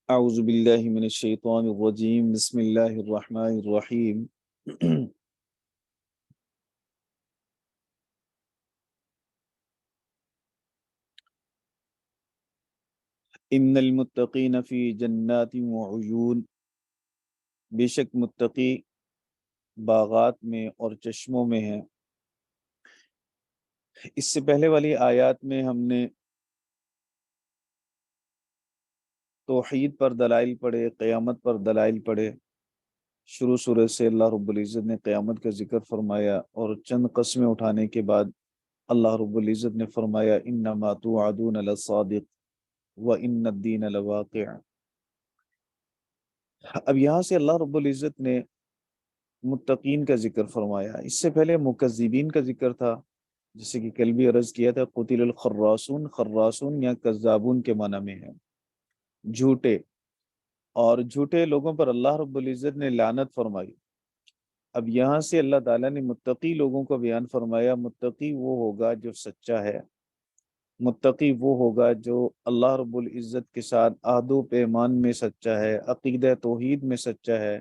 اعوذ باللہ من الشیطان الرجیم بسم اللہ الرحمن الرحیم ان المتقین فی جنات وعیون، بے شک متقی باغات میں اور چشموں میں ہیں۔ اس سے پہلے والی آیات میں ہم نے توحید پر دلائل پڑھے، قیامت پر دلائل پڑھے۔ شروع سورہ سے اللہ رب العزت نے قیامت کا ذکر فرمایا اور چند قسمیں اٹھانے کے بعد اللہ رب العزت نے فرمایا انما توعدون لصادق وان الدین لواقع۔ اب یہاں سے اللہ رب العزت نے متقین کا ذکر فرمایا، اس سے پہلے مکذبین کا ذکر تھا، جیسے کہ کل بھی عرض کیا تھا قتل الخراسون، خراسون یا کذابون کے معنی میں ہے جھوٹے، اور جھوٹے لوگوں پر اللہ رب العزت نے لعنت فرمائی۔ اب یہاں سے اللہ تعالیٰ نے متقی لوگوں کو بیان فرمایا۔ متقی وہ ہوگا جو سچا ہے، متقی وہ ہوگا جو اللہ رب العزت کے ساتھ عہد و پیمان میں سچا ہے، عقیدہ توحید میں سچا ہے۔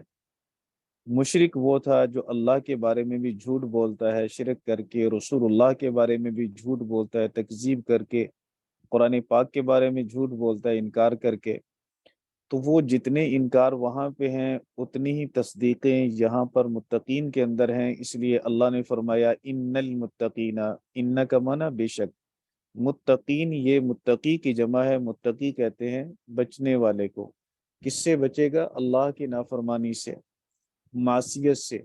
مشرک وہ تھا جو اللہ کے بارے میں بھی جھوٹ بولتا ہے، شرک کر کے، رسول اللہ کے بارے میں بھی جھوٹ بولتا ہے تکذیب کر کے، قرآن پاک کے بارے میں جھوٹ بولتا ہے انکار کر کے۔ تو وہ جتنے انکار وہاں پہ ہیں اتنی ہی تصدیقیں یہاں پر متقین کے اندر ہیں۔ اس لیے اللہ نے فرمایا ان المتقین، ان کا معنی بے شک، متقین یہ متقی کی جمع ہے۔ متقی کہتے ہیں بچنے والے کو۔ کس سے بچے گا؟ اللہ کی نافرمانی سے، معصیت سے۔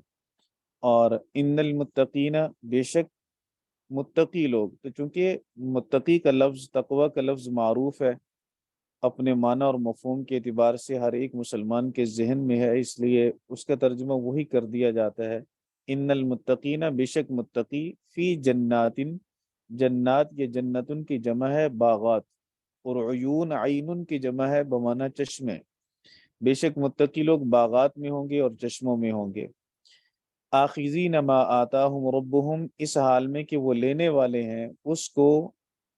اور ان المتقین بے شک متقی لوگ، تو چونکہ متقی کا لفظ، تقوی کا لفظ معروف ہے اپنے معنی اور مفہوم کے اعتبار سے ہر ایک مسلمان کے ذہن میں ہے، اس لیے اس کا ترجمہ وہی کر دیا جاتا ہے ان المتقین، بے شک متقی، فی جنات، جنات یہ جنتن کی جمع ہے باغات، اور عیون عین کی جمع ہے بمعنی چشمے۔ بے شک متقی لوگ باغات میں ہوں گے اور چشموں میں ہوں گے۔ آخذین ما آتاہم ربہم، اس حال میں کہ وہ لینے والے ہیں اس کو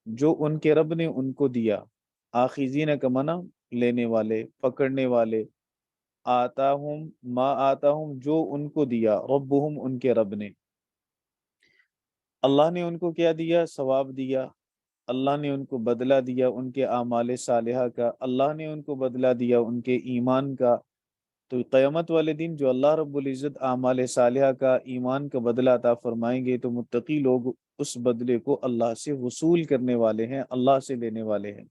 جو ان کے رب نے ان کو دیا۔ آخذین کا معنی لینے والے، پکڑنے والے۔ آتاہم ما آتاہم جو ان کو دیا، ربہم ان کے رب نے۔ اللہ نے ان کو کیا دیا؟ ثواب دیا، اللہ نے ان کو بدلہ دیا ان کے اعمال صالحہ کا، اللہ نے ان کو بدلہ دیا ان کے ایمان کا۔ تو قیامت والے دن جو اللہ رب العزت اعمال صالحہ کا، ایمان کا بدلہ عطا فرمائیں گے، تو متقی لوگ اس بدلے کو اللہ سے وصول کرنے والے ہیں، اللہ سے لینے والے ہیں۔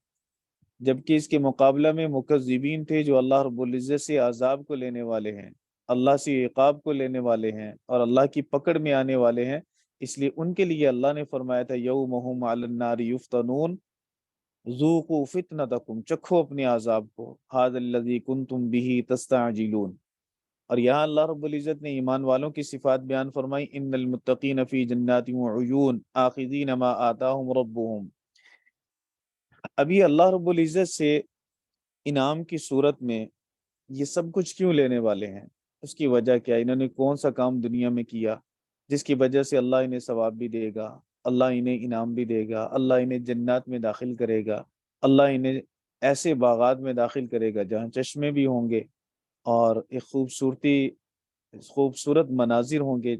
جبکہ اس کے مقابلہ میں مکذبین تھے جو اللہ رب العزت سے عذاب کو لینے والے ہیں، اللہ سے عقاب کو لینے والے ہیں اور اللہ کی پکڑ میں آنے والے ہیں۔ اس لیے ان کے لیے اللہ نے فرمایا تھا یومہم علی النار یفتنون ذوقوا فتنتکم، چکھو اپنے عذاب کو، ھذا الذی کنتم بہ تستعجلون۔ اور یہاں اللہ رب العزت نے ایمان والوں کی صفات بیان فرمائی ان المتقین فی جنات وعیون آخذین ما آتاہم ربہم۔ ابھی اللہ رب العزت سے انعام کی صورت میں یہ سب کچھ کیوں لینے والے ہیں؟ اس کی وجہ کیا ہے؟ انہوں نے کون سا کام دنیا میں کیا جس کی وجہ سے اللہ انہیں ثواب بھی دے گا، اللہ انہیں انعام بھی دے گا، اللہ انہیں جنات میں داخل کرے گا، اللہ انہیں ایسے باغات میں داخل کرے گا جہاں چشمے بھی ہوں گے اور ایک خوبصورت مناظر ہوں گے۔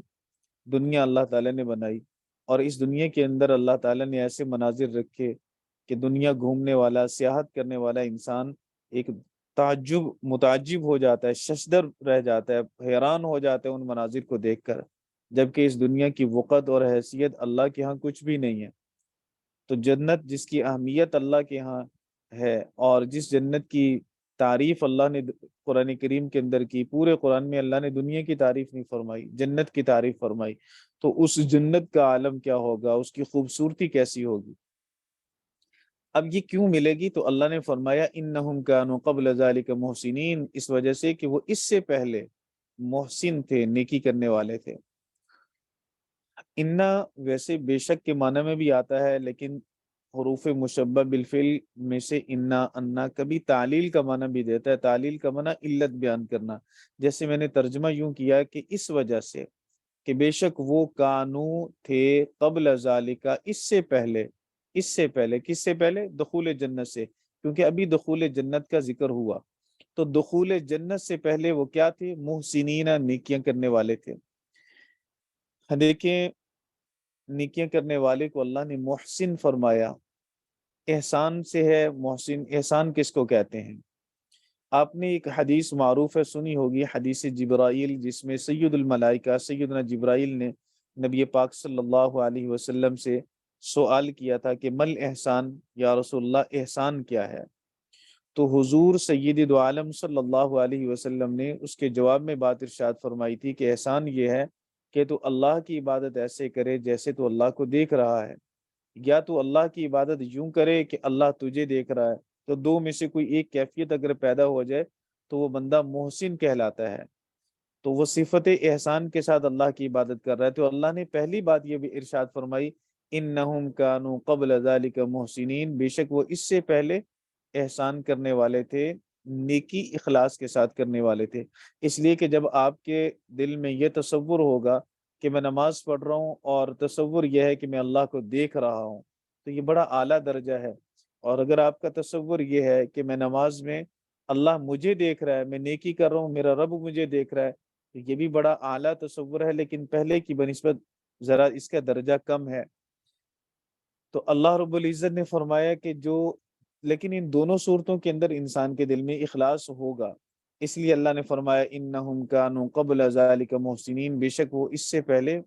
دنیا اللہ تعالیٰ نے بنائی اور اس دنیا کے اندر اللہ تعالیٰ نے ایسے مناظر رکھے کہ دنیا گھومنے والا، سیاحت کرنے والا انسان ایک متعجب ہو جاتا ہے، ششدر رہ جاتا ہے، حیران ہو جاتا ہے ان مناظر کو دیکھ کر، جبکہ اس دنیا کی وقت اور حیثیت اللہ کے ہاں کچھ بھی نہیں ہے۔ تو جنت جس کی اہمیت اللہ کے ہاں ہے، اور جس جنت کی تعریف اللہ نے قرآن کریم کے اندر کی، پورے قرآن میں اللہ نے دنیا کی تعریف نہیں فرمائی، جنت کی تعریف فرمائی، تو اس جنت کا عالم کیا ہوگا، اس کی خوبصورتی کیسی ہوگی۔ اب یہ کیوں ملے گی؟ تو اللہ نے فرمایا انہم کانوا قبل ذالک محسنین، اس وجہ سے کہ وہ اس سے پہلے محسن تھے، نیکی کرنے والے تھے۔ انا ویسے بے شک کے معنی میں بھی آتا ہے، لیکن حروف مشبہ بالفعل میں سے انا کبھی تعلیل کا معنی بھی دیتا ہے۔ تعلیل کا معنی علت بیان کرنا، جیسے میں نے ترجمہ یوں کیا کہ اس وجہ سے کہ بے شک وہ کانو تھے قبل ذالک، اس سے پہلے، اس سے پہلے، کس سے پہلے؟ دخول جنت سے، کیونکہ ابھی دخول جنت کا ذکر ہوا۔ تو دخول جنت سے پہلے وہ کیا تھے؟ محسنین، نیکیاں کرنے والے تھے۔ دیکھیں، نیکیاں کرنے والے کو اللہ نے محسن فرمایا، احسان سے ہے محسن۔ احسان کس کو کہتے ہیں؟ آپ نے ایک حدیث معروف ہے، سنی ہوگی، حدیث جبرائیل، جس میں سید الملائکہ سیدنا جبرائیل نے نبی پاک صلی اللہ علیہ وسلم سے سوال کیا تھا کہ مل احسان، یا رسول اللہ احسان کیا ہے؟ تو حضور سید دو عالم صلی اللہ علیہ وسلم نے اس کے جواب میں بات ارشاد فرمائی تھی کہ احسان یہ ہے کہ تو اللہ کی عبادت ایسے کرے جیسے تو اللہ کو دیکھ رہا ہے، یا تو اللہ کی عبادت یوں کرے کہ اللہ تجھے دیکھ رہا ہے۔ تو دو میں سے کوئی ایک کیفیت اگر پیدا ہو جائے تو وہ بندہ محسن کہلاتا ہے، تو وہ صفت احسان کے ساتھ اللہ کی عبادت کر رہا ہے۔ تو اللہ نے پہلی بات یہ بھی ارشاد فرمائی، انہم کانوا قبل ذالک محسنین، بے شک وہ اس سے پہلے احسان کرنے والے تھے، نیکی اخلاص کے ساتھ کرنے والے تھے۔ اس لیے کہ جب آپ کے دل میں یہ تصور ہوگا کہ میں نماز پڑھ رہا ہوں اور تصور یہ ہے کہ میں اللہ کو دیکھ رہا ہوں، تو یہ بڑا اعلیٰ درجہ ہے۔ اور اگر آپ کا تصور یہ ہے کہ میں نماز میں اللہ مجھے دیکھ رہا ہے، میں نیکی کر رہا ہوں، میرا رب مجھے دیکھ رہا ہے، تو یہ بھی بڑا اعلیٰ تصور ہے، لیکن پہلے کی بنسبت ذرا اس کا درجہ کم ہے۔ تو اللہ رب العزت نے فرمایا کہ لیکن ان دونوں صورتوں کے اندر انسان کے دل میں اخلاص ہوگا، اس لیے اللہ نے فرمایا انہم کانوا قبل ذالک محسنین، بے شک وہ اس سے پہلے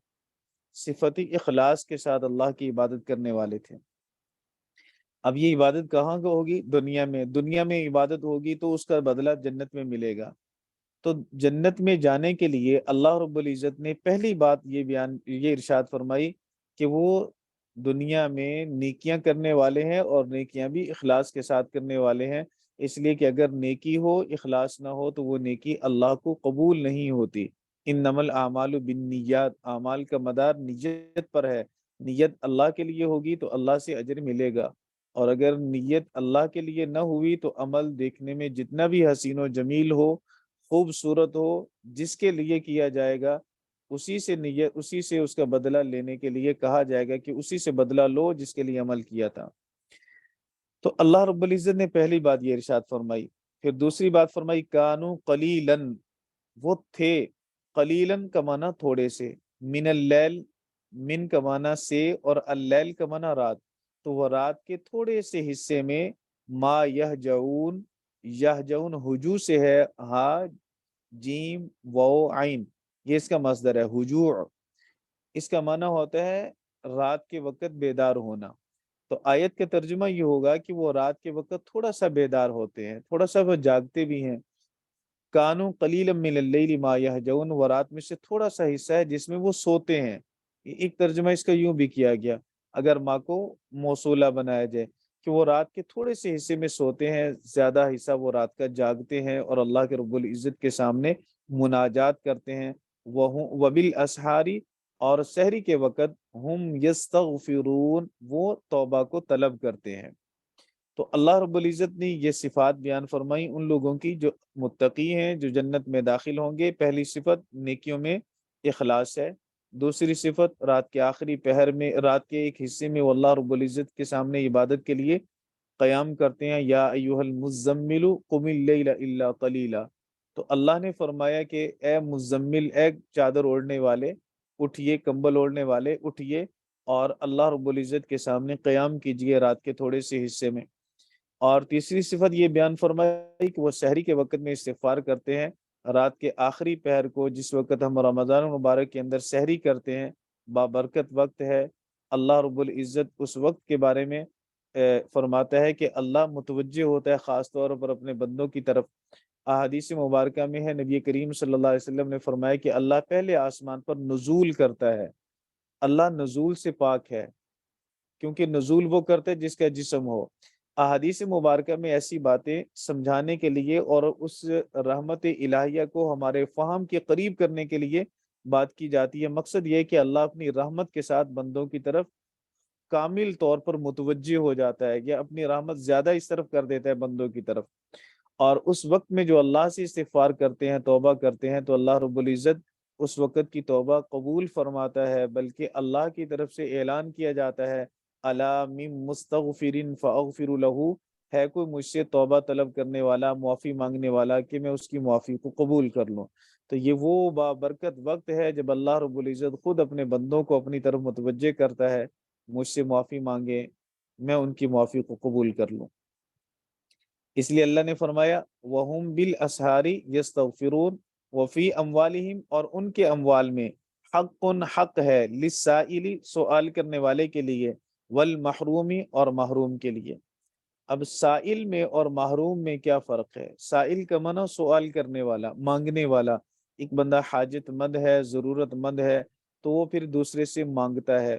صفتی اخلاص کے ساتھ اللہ کی عبادت کرنے والے تھے۔ اب یہ عبادت کہاں کو ہوگی؟ دنیا میں عبادت ہوگی تو اس کا بدلہ جنت میں ملے گا۔ تو جنت میں جانے کے لیے اللہ رب العزت نے پہلی بات یہ ارشاد فرمائی کہ وہ دنیا میں نیکیاں کرنے والے ہیں، اور نیکیاں بھی اخلاص کے ساتھ کرنے والے ہیں، اس لیے کہ اگر نیکی ہو اخلاص نہ ہو تو وہ نیکی اللہ کو قبول نہیں ہوتی۔ انما الاعمال بالنیات، اعمال کا مدار نیت پر ہے، نیت اللہ کے لیے ہوگی تو اللہ سے اجر ملے گا، اور اگر نیت اللہ کے لیے نہ ہوئی تو عمل دیکھنے میں جتنا بھی حسین و جمیل ہو، خوبصورت ہو، جس کے لیے کیا جائے گا اسی سے اس کا بدلہ لینے کے لیے کہا جائے گا کہ اسی سے بدلہ لو جس کے لیے عمل کیا تھا۔ تو اللہ رب العزت نے پہلی بات یہ ارشاد فرمائی۔ پھر دوسری بات فرمائی کانوا قلیلاً، وہ تھے، قلیلاً کا معنی تھوڑے سے، من اللیل، من کا معنی سے، اور اللیل کا معنی رات، تو وہ رات کے تھوڑے سے حصے میں ما یہجعون، یہجعون ہجو سے ہے، ہا جیم واو عین، یہ اس کا مصدر ہے ہجوع، اس کا معنی ہوتا ہے رات کے وقت بیدار ہونا۔ تو آیت کا ترجمہ یہ ہوگا کہ وہ رات کے وقت تھوڑا سا بیدار ہوتے ہیں، تھوڑا سا وہ جاگتے بھی ہیں۔ کانوا قلیلا من اللیل ما یہجعون، وہ رات میں سے تھوڑا سا حصہ ہے جس میں وہ سوتے ہیں۔ ایک ترجمہ اس کا یوں بھی کیا گیا، اگر ماں کو موصولہ بنایا جائے، کہ وہ رات کے تھوڑے سے حصے میں سوتے ہیں، زیادہ حصہ وہ رات کا جاگتے ہیں اور اللہ کے رب العزت کے سامنے مناجات کرتے ہیں۔ وبالاسحار، اور سحری کے وقت، ہم یستغفرون، وہ توبہ کو طلب کرتے ہیں۔ تو اللہ رب العزت نے یہ صفات بیان فرمائی ان لوگوں کی جو متقی ہیں، جو جنت میں داخل ہوں گے۔ پہلی صفت نیکیوں میں اخلاص ہے، دوسری صفت رات کے آخری پہر میں، رات کے ایک حصے میں وہ اللہ رب العزت کے سامنے عبادت کے لیے قیام کرتے ہیں، یا ایھا المزمل قم اللیل الا قلیلا۔ تو اللہ نے فرمایا کہ اے مزمل، اے چادر اوڑھنے والے اٹھیے، کمبل اوڑھنے والے اٹھیے، اور اللہ رب العزت کے سامنے قیام کیجئے رات کے تھوڑے سے حصے میں۔ اور تیسری صفت یہ بیان فرمائی کہ وہ سحری کے وقت میں استغفار کرتے ہیں، رات کے آخری پہر کو، جس وقت ہم رمضان المبارک کے اندر سحری کرتے ہیں، بابرکت وقت ہے۔ اللہ رب العزت اس وقت کے بارے میں فرماتا ہے کہ اللہ متوجہ ہوتا ہے خاص طور پر اپنے بندوں کی طرف۔ احادیث مبارکہ میں ہے، نبی کریم صلی اللہ علیہ وسلم نے فرمایا کہ اللہ پہلے آسمان پر نزول کرتا ہے، اللہ نزول سے پاک ہے، کیونکہ نزول وہ کرتے ہیں جس کا جسم ہو۔ احادیث مبارکہ میں ایسی باتیں سمجھانے کے لیے اور اس رحمت الہیہ کو ہمارے فہم کے قریب کرنے کے لیے بات کی جاتی ہے۔ مقصد یہ ہے کہ اللہ اپنی رحمت کے ساتھ بندوں کی طرف کامل طور پر متوجہ ہو جاتا ہے، یا اپنی رحمت زیادہ اس طرف کر دیتا ہے بندوں کی طرف، اور اس وقت میں جو اللہ سے استغفار کرتے ہیں، توبہ کرتے ہیں، تو اللہ رب العزت اس وقت کی توبہ قبول فرماتا ہے، بلکہ اللہ کی طرف سے اعلان کیا جاتا ہے، الا من مستغفر فاغفر له، ہے کوئی مجھ سے توبہ طلب کرنے والا، معافی مانگنے والا، کہ میں اس کی معافی کو قبول کر لوں۔ تو یہ وہ بابرکت وقت ہے جب اللہ رب العزت خود اپنے بندوں کو اپنی طرف متوجہ کرتا ہے، مجھ سے معافی مانگے، میں ان کی معافی کو قبول کر لوں۔ اس لیے اللہ نے فرمایا وَهُمْ بِالْأَسْحَارِ يَسْتَغْفِرُونَ، وفی اموالہم، اور ان کے اموال میں حق حق ہے، للسائل سوال کرنے والے کے لیے، والمحرومی اور محروم کے لیے۔ اب سائل میں اور محروم میں کیا فرق ہے؟ سائل کا معنی سوال کرنے والا، مانگنے والا۔ ایک بندہ حاجت مند ہے، ضرورت مند ہے، تو وہ پھر دوسرے سے مانگتا ہے،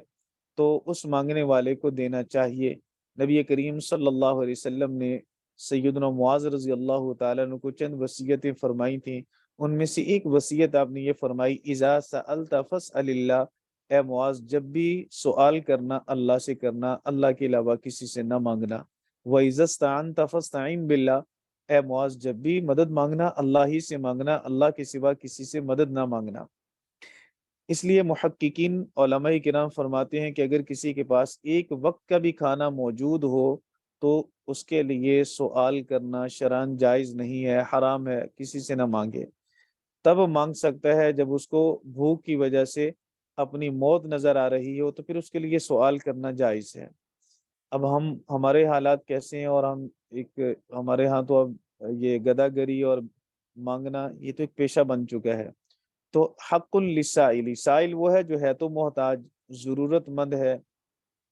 تو اس مانگنے والے کو دینا چاہیے۔ نبی کریم صلی اللہ علیہ وسلم نے سیدنا معاذ رضی اللہ تعالیٰ عنہ کو چند وصیتیں فرمائی تھیں، ان میں سے ایک وصیت آپ نے یہ فرمائی، اذا سألت فاسأل اللہ، اے معاذ جب بھی سوال کرنا اللہ سے کرنا، اللہ کے علاوہ کسی سے نہ مانگنا۔ وَإِذَا اسْتَعَنْتَ فَاسْتَعِنْ بِاللَّهِ، اے معاذ جب بھی مدد مانگنا اللہ ہی سے مانگنا، اللہ کے سوا کسی سے مدد نہ مانگنا۔ اس لیے محققین علماء کرام فرماتے ہیں کہ اگر کسی کے پاس ایک وقت کا بھی کھانا موجود ہو تو اس کے لیے سوال کرنا شرعاً جائز نہیں ہے، حرام ہے، کسی سے نہ مانگے۔ تب مانگ سکتا ہے جب اس کو بھوک کی وجہ سے اپنی موت نظر آ رہی ہو، تو پھر اس کے لیے سوال کرنا جائز ہے۔ اب ہمارے حالات کیسے ہیں، اور ہمارے ہاں تو اب یہ گدا گری اور مانگنا یہ تو ایک پیشہ بن چکا ہے۔ تو حق للسائل، سائل وہ ہے جو ہے تو محتاج، ضرورت مند ہے،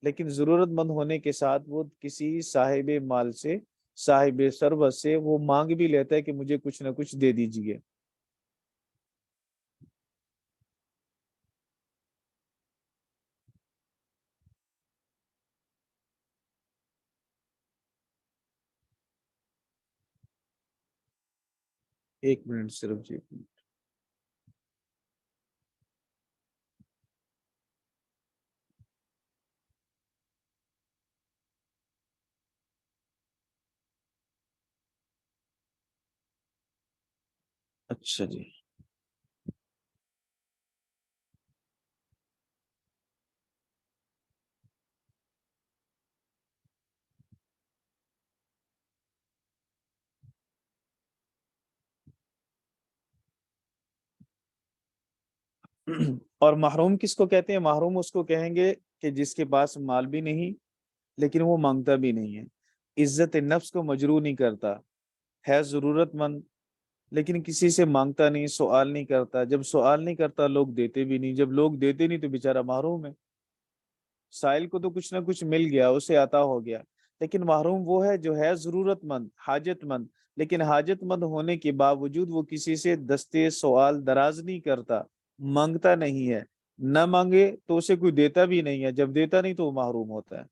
لیکن ضرورت مند ہونے کے ساتھ وہ کسی صاحب مال سے، صاحب ثروت سے وہ مانگ بھی لیتا ہے کہ مجھے کچھ نہ کچھ دے دیجیے۔ ایک منٹ صرف جی۔ اچھا جی۔ اور محروم کس کو کہتے ہیں؟ محروم اس کو کہیں گے کہ جس کے پاس مال بھی نہیں لیکن وہ مانگتا بھی نہیں ہے، عزت نفس کو مجروح نہیں کرتا، ہے ضرورت مند لیکن کسی سے مانگتا نہیں، سوال نہیں کرتا۔ جب سوال نہیں کرتا لوگ دیتے بھی نہیں، جب لوگ دیتے نہیں تو بیچارہ محروم ہے۔ سائل کو تو کچھ نہ کچھ مل گیا، اسے عطا ہو گیا، لیکن محروم وہ ہے جو ہے ضرورت مند، حاجت مند، لیکن حاجت مند ہونے کے باوجود وہ کسی سے دستے سوال دراز نہیں کرتا، مانگتا نہیں ہے۔ نہ مانگے تو اسے کوئی دیتا بھی نہیں ہے، جب دیتا نہیں تو وہ محروم ہوتا ہے۔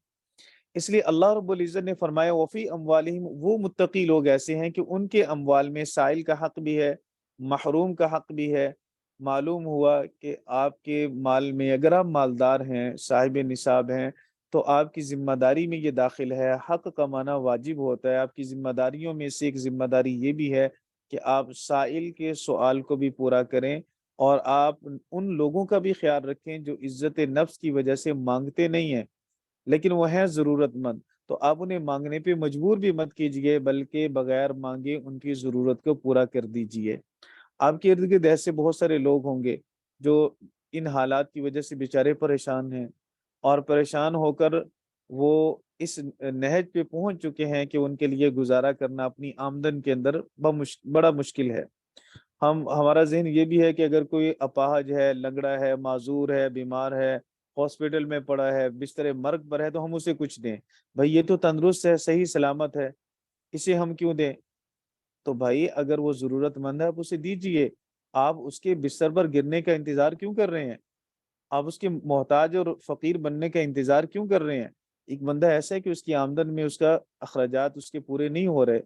اس لیے اللہ رب العزت نے فرمایا وفی اموالہم، وہ متقی لوگ ایسے ہیں کہ ان کے اموال میں سائل کا حق بھی ہے، محروم کا حق بھی ہے۔ معلوم ہوا کہ آپ کے مال میں اگر آپ مالدار ہیں، صاحب نصاب ہیں، تو آپ کی ذمہ داری میں یہ داخل ہے، حق کمانا واجب ہوتا ہے۔ آپ کی ذمہ داریوں میں سے ایک ذمہ داری یہ بھی ہے کہ آپ سائل کے سوال کو بھی پورا کریں، اور آپ ان لوگوں کا بھی خیال رکھیں جو عزت نفس کی وجہ سے مانگتے نہیں ہیں لیکن وہ ہیں ضرورت مند، تو آپ انہیں مانگنے پہ مجبور بھی مت کیجئے، بلکہ بغیر مانگے ان کی ضرورت کو پورا کر دیجئے۔ آپ کے ارد گرد ایسے بہت سارے لوگ ہوں گے جو ان حالات کی وجہ سے بیچارے پریشان ہیں، اور پریشان ہو کر وہ اس نہج پہ پہنچ چکے ہیں کہ ان کے لیے گزارا کرنا اپنی آمدن کے اندر بڑا مشکل ہے۔ ہمارا ذہن یہ بھی ہے کہ اگر کوئی اپاہج ہے، لنگڑا ہے، معذور ہے، بیمار ہے، ہاسپٹل میں پڑا ہے، بستر مرگ پر ہے، تو ہم اسے کچھ دیں۔ بھائی یہ تو تندرست ہے، صحیح سلامت ہے، اسے ہم کیوں دیں؟ تو بھائی اگر وہ ضرورت مند ہے آپ اسے دیجئے، آپ اس کے بستر پر گرنے کا انتظار کیوں کر رہے ہیں؟ آپ اس کے محتاج اور فقیر بننے کا انتظار کیوں کر رہے ہیں؟ ایک بندہ ایسا ہے کہ اس کی آمدن میں اس کا اخراجات اس کے پورے نہیں ہو رہے،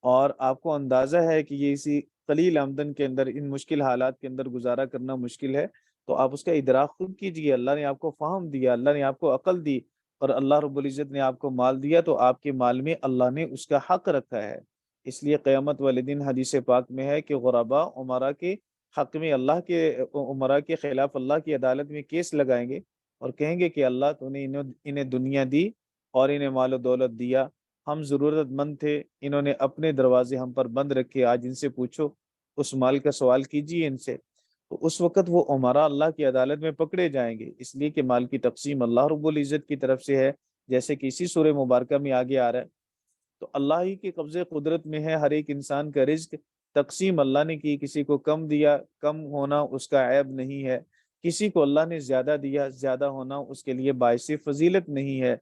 اور آپ کو اندازہ ہے کہ یہ اسی قلیل آمدن کے اندر ان مشکل حالات کے اندر گزارا کرنا مشکل ہے، تو آپ اس کا ادراک خود کیجئے۔ اللہ نے آپ کو فہم دیا، اللہ نے آپ کو عقل دی، اور اللہ رب العزت نے آپ کو مال دیا، تو آپ کے مال میں اللہ نے اس کا حق رکھا ہے۔ اس لیے قیامت والے دن حدیث پاک میں ہے کہ غربا عمرا کے حق میں اللہ کے عمرا کے خلاف اللہ کی عدالت میں کیس لگائیں گے، اور کہیں گے کہ اللہ تو نے انہیں دنیا دی اور انہیں مال و دولت دیا، ہم ضرورت مند تھے، انہوں نے اپنے دروازے ہم پر بند رکھے، آج ان سے پوچھو، اس مال کا سوال کیجیے ان سے۔ تو اس وقت وہ عمرا اللہ کی عدالت میں پکڑے جائیں گے، اس لیے کہ مال کی تقسیم اللہ رب العزت کی طرف سے ہے، جیسے کہ اسی سورہ مبارکہ میں آگے آ رہا ہے۔ تو اللہ ہی کے قبضے قدرت میں ہے ہر ایک انسان کا رزق، تقسیم اللہ نے کی، کسی کو کم دیا، کم ہونا اس کا عیب نہیں ہے، کسی کو اللہ نے زیادہ دیا، زیادہ ہونا اس کے لیے باعث فضیلت نہیں ہے،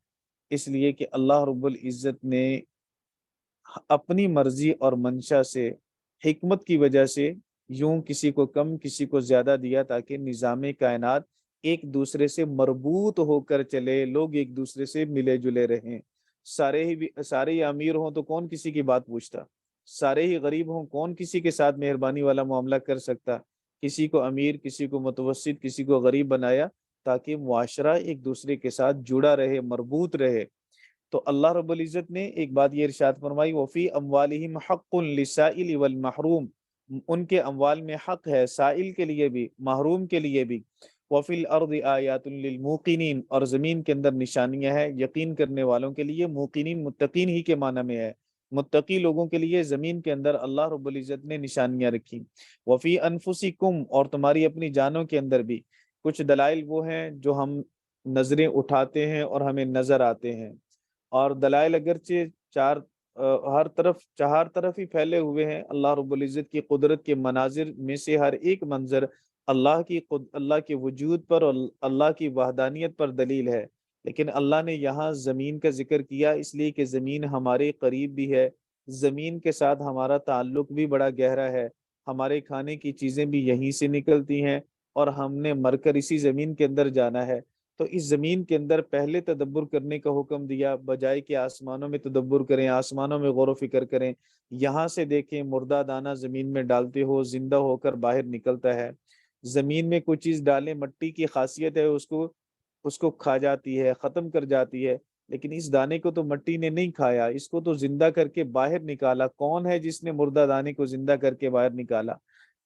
اس لیے کہ اللہ رب العزت نے اپنی مرضی اور منشا سے، حکمت کی وجہ سے یوں کسی کو کم کسی کو زیادہ دیا، تاکہ نظام کائنات ایک دوسرے سے مربوط ہو کر چلے، لوگ ایک دوسرے سے ملے جلے رہیں۔ سارے ہی امیر ہوں تو کون کسی کی بات پوچھتا، سارے ہی غریب ہوں کون کسی کے ساتھ مہربانی والا معاملہ کر سکتا، کسی کو امیر کسی کو متوسط کسی کو غریب بنایا، تاکہ معاشرہ ایک دوسرے کے ساتھ جڑا رہے، مربوط رہے۔ تو اللہ رب العزت نے ایک بات یہ ارشاد فرمائی، وفی اموالہم حق للسائل والمحروم، ان کے اموال میں حق ہے سائل کے لیے بھی، محروم کے لیے بھی۔ وفی الارض آیات للموقنین، اور زمین کے اندر نشانیاں ہیں یقین کرنے والوں کے لیے، موقنین متقین ہی کے معنی میں ہے، متقی لوگوں کے لیے زمین کے اندر اللہ رب العزت نے نشانیاں رکھی۔ وفی انفسکم، اور تمہاری اپنی جانوں کے اندر بھی کچھ دلائل وہ ہیں جو ہم نظریں اٹھاتے ہیں اور ہمیں نظر آتے ہیں، اور دلائل اگرچہ ہر طرف چار طرف ہی پھیلے ہوئے ہیں، اللہ رب العزت کی قدرت کے مناظر میں سے ہر ایک منظر اللہ کے وجود پر اور اللہ کی وحدانیت پر دلیل ہے، لیکن اللہ نے یہاں زمین کا ذکر کیا اس لیے کہ زمین ہمارے قریب بھی ہے، زمین کے ساتھ ہمارا تعلق بھی بڑا گہرا ہے، ہمارے کھانے کی چیزیں بھی یہیں سے نکلتی ہیں، اور ہم نے مر کر اسی زمین کے اندر جانا ہے۔ تو اس زمین کے اندر پہلے تدبر کرنے کا حکم دیا، بجائے کہ آسمانوں میں تدبر کریں، آسمانوں میں غور و فکر کریں، یہاں سے دیکھیں مردہ دانہ زمین میں ڈالتے ہو زندہ ہو کر باہر نکلتا ہے، زمین میں کوئی چیز ڈالیں مٹی کی خاصیت ہے اس کو کھا جاتی ہے، ختم کر جاتی ہے، لیکن اس دانے کو تو مٹی نے نہیں کھایا، اس کو تو زندہ کر کے باہر نکالا۔ کون ہے جس نے مردہ دانے کو زندہ کر کے باہر نکالا؟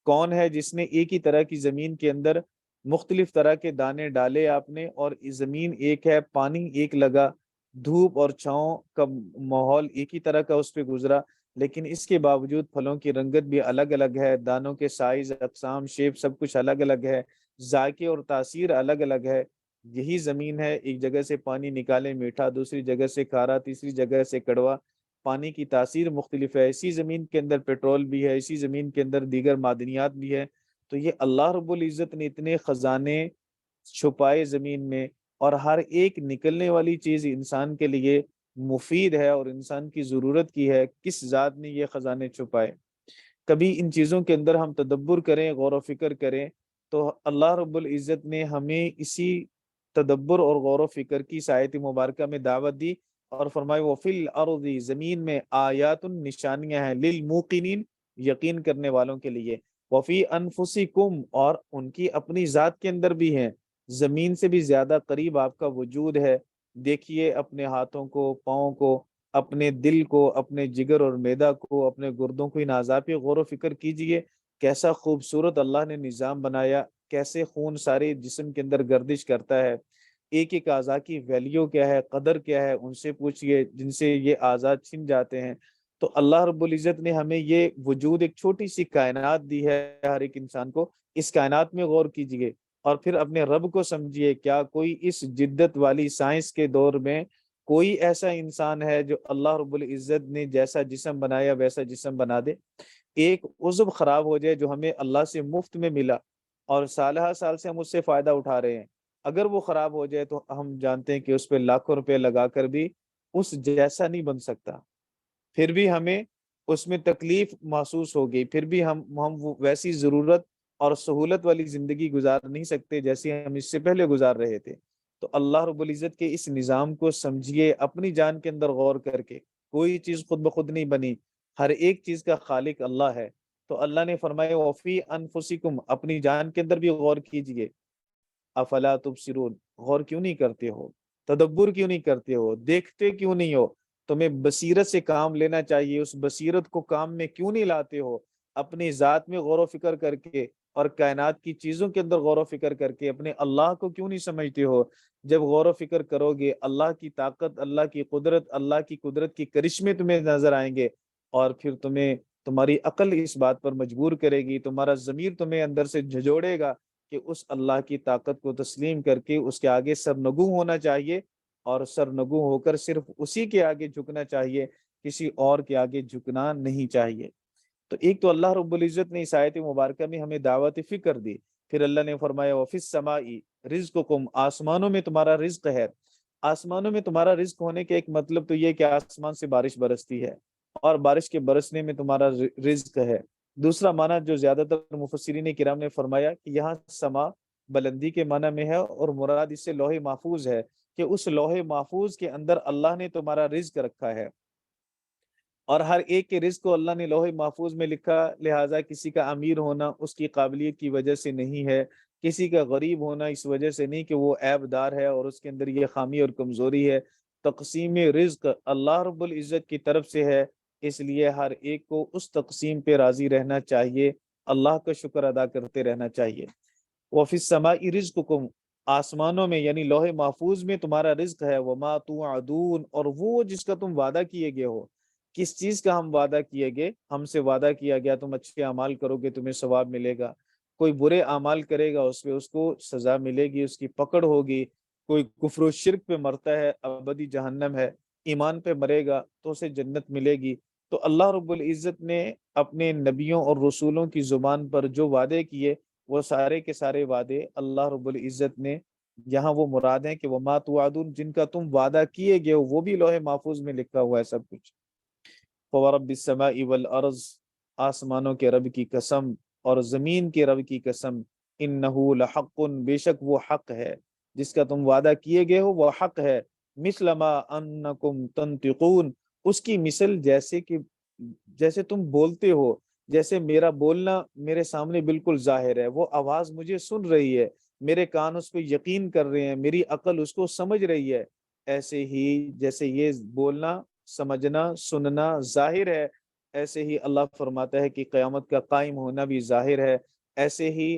کون ہے جس نے ایک ہی طرح کی زمین کے اندر مختلف طرح کے دانے ڈالے آپ نے، اور زمین ایک ہے، پانی ایک لگا، دھوپ اور چھاؤں کا ماحول ایک ہی طرح کا اس پہ گزرا، لیکن اس کے باوجود پھلوں کی رنگت بھی الگ الگ ہے، دانوں کے سائز، اقسام، شیپ سب کچھ الگ الگ ہے، ذائقے اور تاثیر الگ الگ ہے۔ یہی زمین ہے، ایک جگہ سے پانی نکالے میٹھا، دوسری جگہ سے کھارا، تیسری جگہ سے کڑوا، پانی کی تاثیر مختلف ہے۔ اسی زمین کے اندر پیٹرول بھی ہے، اسی زمین کے اندر دیگر معدنیات بھی ہے۔ تو یہ اللہ رب العزت نے اتنے خزانے چھپائے زمین میں، اور ہر ایک نکلنے والی چیز انسان کے لیے مفید ہے اور انسان کی ضرورت کی ہے۔ کس ذات نے یہ خزانے چھپائے؟ کبھی ان چیزوں کے اندر ہم تدبر کریں، غور و فکر کریں، تو اللہ رب العزت نے ہمیں اسی تدبر اور غور و فکر کی اس آیت مبارکہ میں دعوت دی، اور فرمائے وَفِي الْأَرْضِ، زمین میں آیات نشانیاں ہیں، للموقنین، یقین کرنے والوں کے لیے، وفی انفسکم، اور ان کی اپنی ذات کے اندر بھی ہیں، زمین سے بھی زیادہ قریب آپ کا وجود ہے۔ دیکھیے اپنے ہاتھوں کو، پاؤں کو، اپنے دل کو، اپنے جگر اور معدہ کو، اپنے گردوں کو، ان اعضاء پہ غور و فکر کیجئے، کیسا خوبصورت اللہ نے نظام بنایا، کیسے خون سارے جسم کے اندر گردش کرتا ہے، ایک ایک اعضاء کی ویلیو کیا ہے، قدر کیا ہے، ان سے پوچھئے جن سے یہ اعضاء چھن جاتے ہیں۔ تو اللہ رب العزت نے ہمیں یہ وجود، ایک چھوٹی سی کائنات دی ہے ہر ایک انسان کو، اس کائنات میں غور کیجئے اور پھر اپنے رب کو سمجھیے۔ کیا کوئی اس جدت والی سائنس کے دور میں کوئی ایسا انسان ہے جو اللہ رب العزت نے جیسا جسم بنایا ویسا جسم بنا دے؟ ایک عضو خراب ہو جائے جو ہمیں اللہ سے مفت میں ملا، اور سالہ سال سے ہم اس سے فائدہ اٹھا رہے ہیں، اگر وہ خراب ہو جائے تو ہم جانتے ہیں کہ اس پہ لاکھوں روپے لگا کر بھی اس جیسا نہیں بن سکتا، پھر بھی ہمیں اس میں تکلیف محسوس ہوگی، پھر بھی ہم ویسی ضرورت اور سہولت والی زندگی گزار نہیں سکتے جیسی ہم اس سے پہلے گزار رہے تھے۔ تو اللہ رب العزت کے اس نظام کو سمجھیے، اپنی جان کے اندر غور کر کے، کوئی چیز خود بخود نہیں بنی، ہر ایک چیز کا خالق اللہ ہے۔ تو اللہ نے فرمایا وفی انفسکم، اپنی جان کے اندر بھی غور کیجئے، افلا تبصرون، غور کیوں نہیں کرتے ہو، تدبر کیوں نہیں کرتے ہو، دیکھتے کیوں نہیں ہو؟ تمہیں بصیرت سے کام لینا چاہیے، اس بصیرت کو کام میں کیوں نہیں لاتے ہو؟ اپنی ذات میں غور و فکر کر کے اور کائنات کی چیزوں کے اندر غور و فکر کر کے اپنے اللہ کو کیوں نہیں سمجھتے ہو؟ جب غور و فکر کرو گے اللہ کی طاقت، اللہ کی قدرت کی کرشمے تمہیں نظر آئیں گے، اور پھر تمہاری عقل اس بات پر مجبور کرے گی، تمہارا ضمیر تمہیں اندر سے جھجوڑے گا کہ اس اللہ کی طاقت کو تسلیم کر کے اس کے آگے سرنگوں ہونا چاہیے، اور سرنگوں ہو کر صرف اسی کے آگے جھکنا چاہیے، کسی اور کے آگے جھکنا نہیں چاہیے۔ تو ایک تو اللہ رب العزت نے اس آیت مبارکہ میں ہمیں دعوت فکر دی، پھر اللہ نے فرمایا وَفِي السَّمَاءِ رِزْقُكُمْ، آسمانوں میں تمہارا رزق ہے۔ آسمانوں میں تمہارا رزق ہونے کے ایک مطلب تو یہ کہ آسمان سے بارش برستی ہے، اور بارش کے برسنے میں تمہارا رزق ہے۔ دوسرا معنی جو زیادہ تر مفسرین کرام نے فرمایا کہ یہاں سما بلندی کے معنی میں ہے، اور مراد اس سے لوح محفوظ ہے، کہ اس لوح محفوظ کے اندر اللہ نے تمہارا رزق رکھا ہے، اور ہر ایک کے رزق کو اللہ نے لوح محفوظ میں لکھا، لہٰذا کسی کا امیر ہونا اس کی قابلیت کی وجہ سے نہیں ہے، کسی کا غریب ہونا اس وجہ سے نہیں کہ وہ عیب دار ہے اور اس کے اندر یہ خامی اور کمزوری ہے۔ تقسیم رزق اللہ رب العزت کی طرف سے ہے، اس لیے ہر ایک کو اس تقسیم پہ راضی رہنا چاہیے، اللہ کا شکر ادا کرتے رہنا چاہیے۔ وَفِي السَّمَاءِ رِزْقُكُمْ، آسمانوں میں یعنی لوح محفوظ میں تمہارا رزق ہے، وَمَا تُوعَدُونَ، اور وہ جس کا تم وعدہ کیے گئے ہو۔ کس چیز کا ہم وعدہ کیے گئے؟ ہم سے وعدہ کیا گیا تم اچھے اعمال کرو گے تمہیں ثواب ملے گا، کوئی برے اعمال کرے گا اس پہ اس کو سزا ملے گی، اس کی پکڑ ہوگی، کوئی کفر و شرک پہ مرتا ہے ابدی جہنم ہے، ایمان پہ مرے گا تو اسے جنت ملے گی۔ تو اللہ رب العزت نے اپنے نبیوں اور رسولوں کی زبان پر جو وعدے کیے، وہ سارے کے سارے وعدے اللہ رب العزت نے یہاں وہ مراد ہیں کہ وَمَا تُوعَدُونَ، جن کا تم وعدہ کیے گئے ہو وہ بھی لوح محفوظ میں لکھا ہوا ہے سب کچھ۔ فَوَرَبِّ السَّمَاءِ وَالْأَرْضِ، آسمانوں کے رب کی قسم اور زمین کے رب کی قسم، إِنَّهُ لَحَقٌ، بے شک وہ حق ہے، جس کا تم وعدہ کیے گئے ہو وہ حق ہے، مِثْلَ مَا أَنَّكُمْ تَنْطِقُونَ، اس کی مثل جیسے تم بولتے ہو، جیسے میرا بولنا میرے سامنے بالکل ظاہر ہے، وہ آواز مجھے سن رہی ہے، میرے کان اس پہ یقین کر رہے ہیں، میری عقل اس کو سمجھ رہی ہے، ایسے ہی جیسے یہ بولنا، سمجھنا، سننا ظاہر ہے، ایسے ہی اللہ فرماتا ہے کہ قیامت کا قائم ہونا بھی ظاہر ہے، ایسے ہی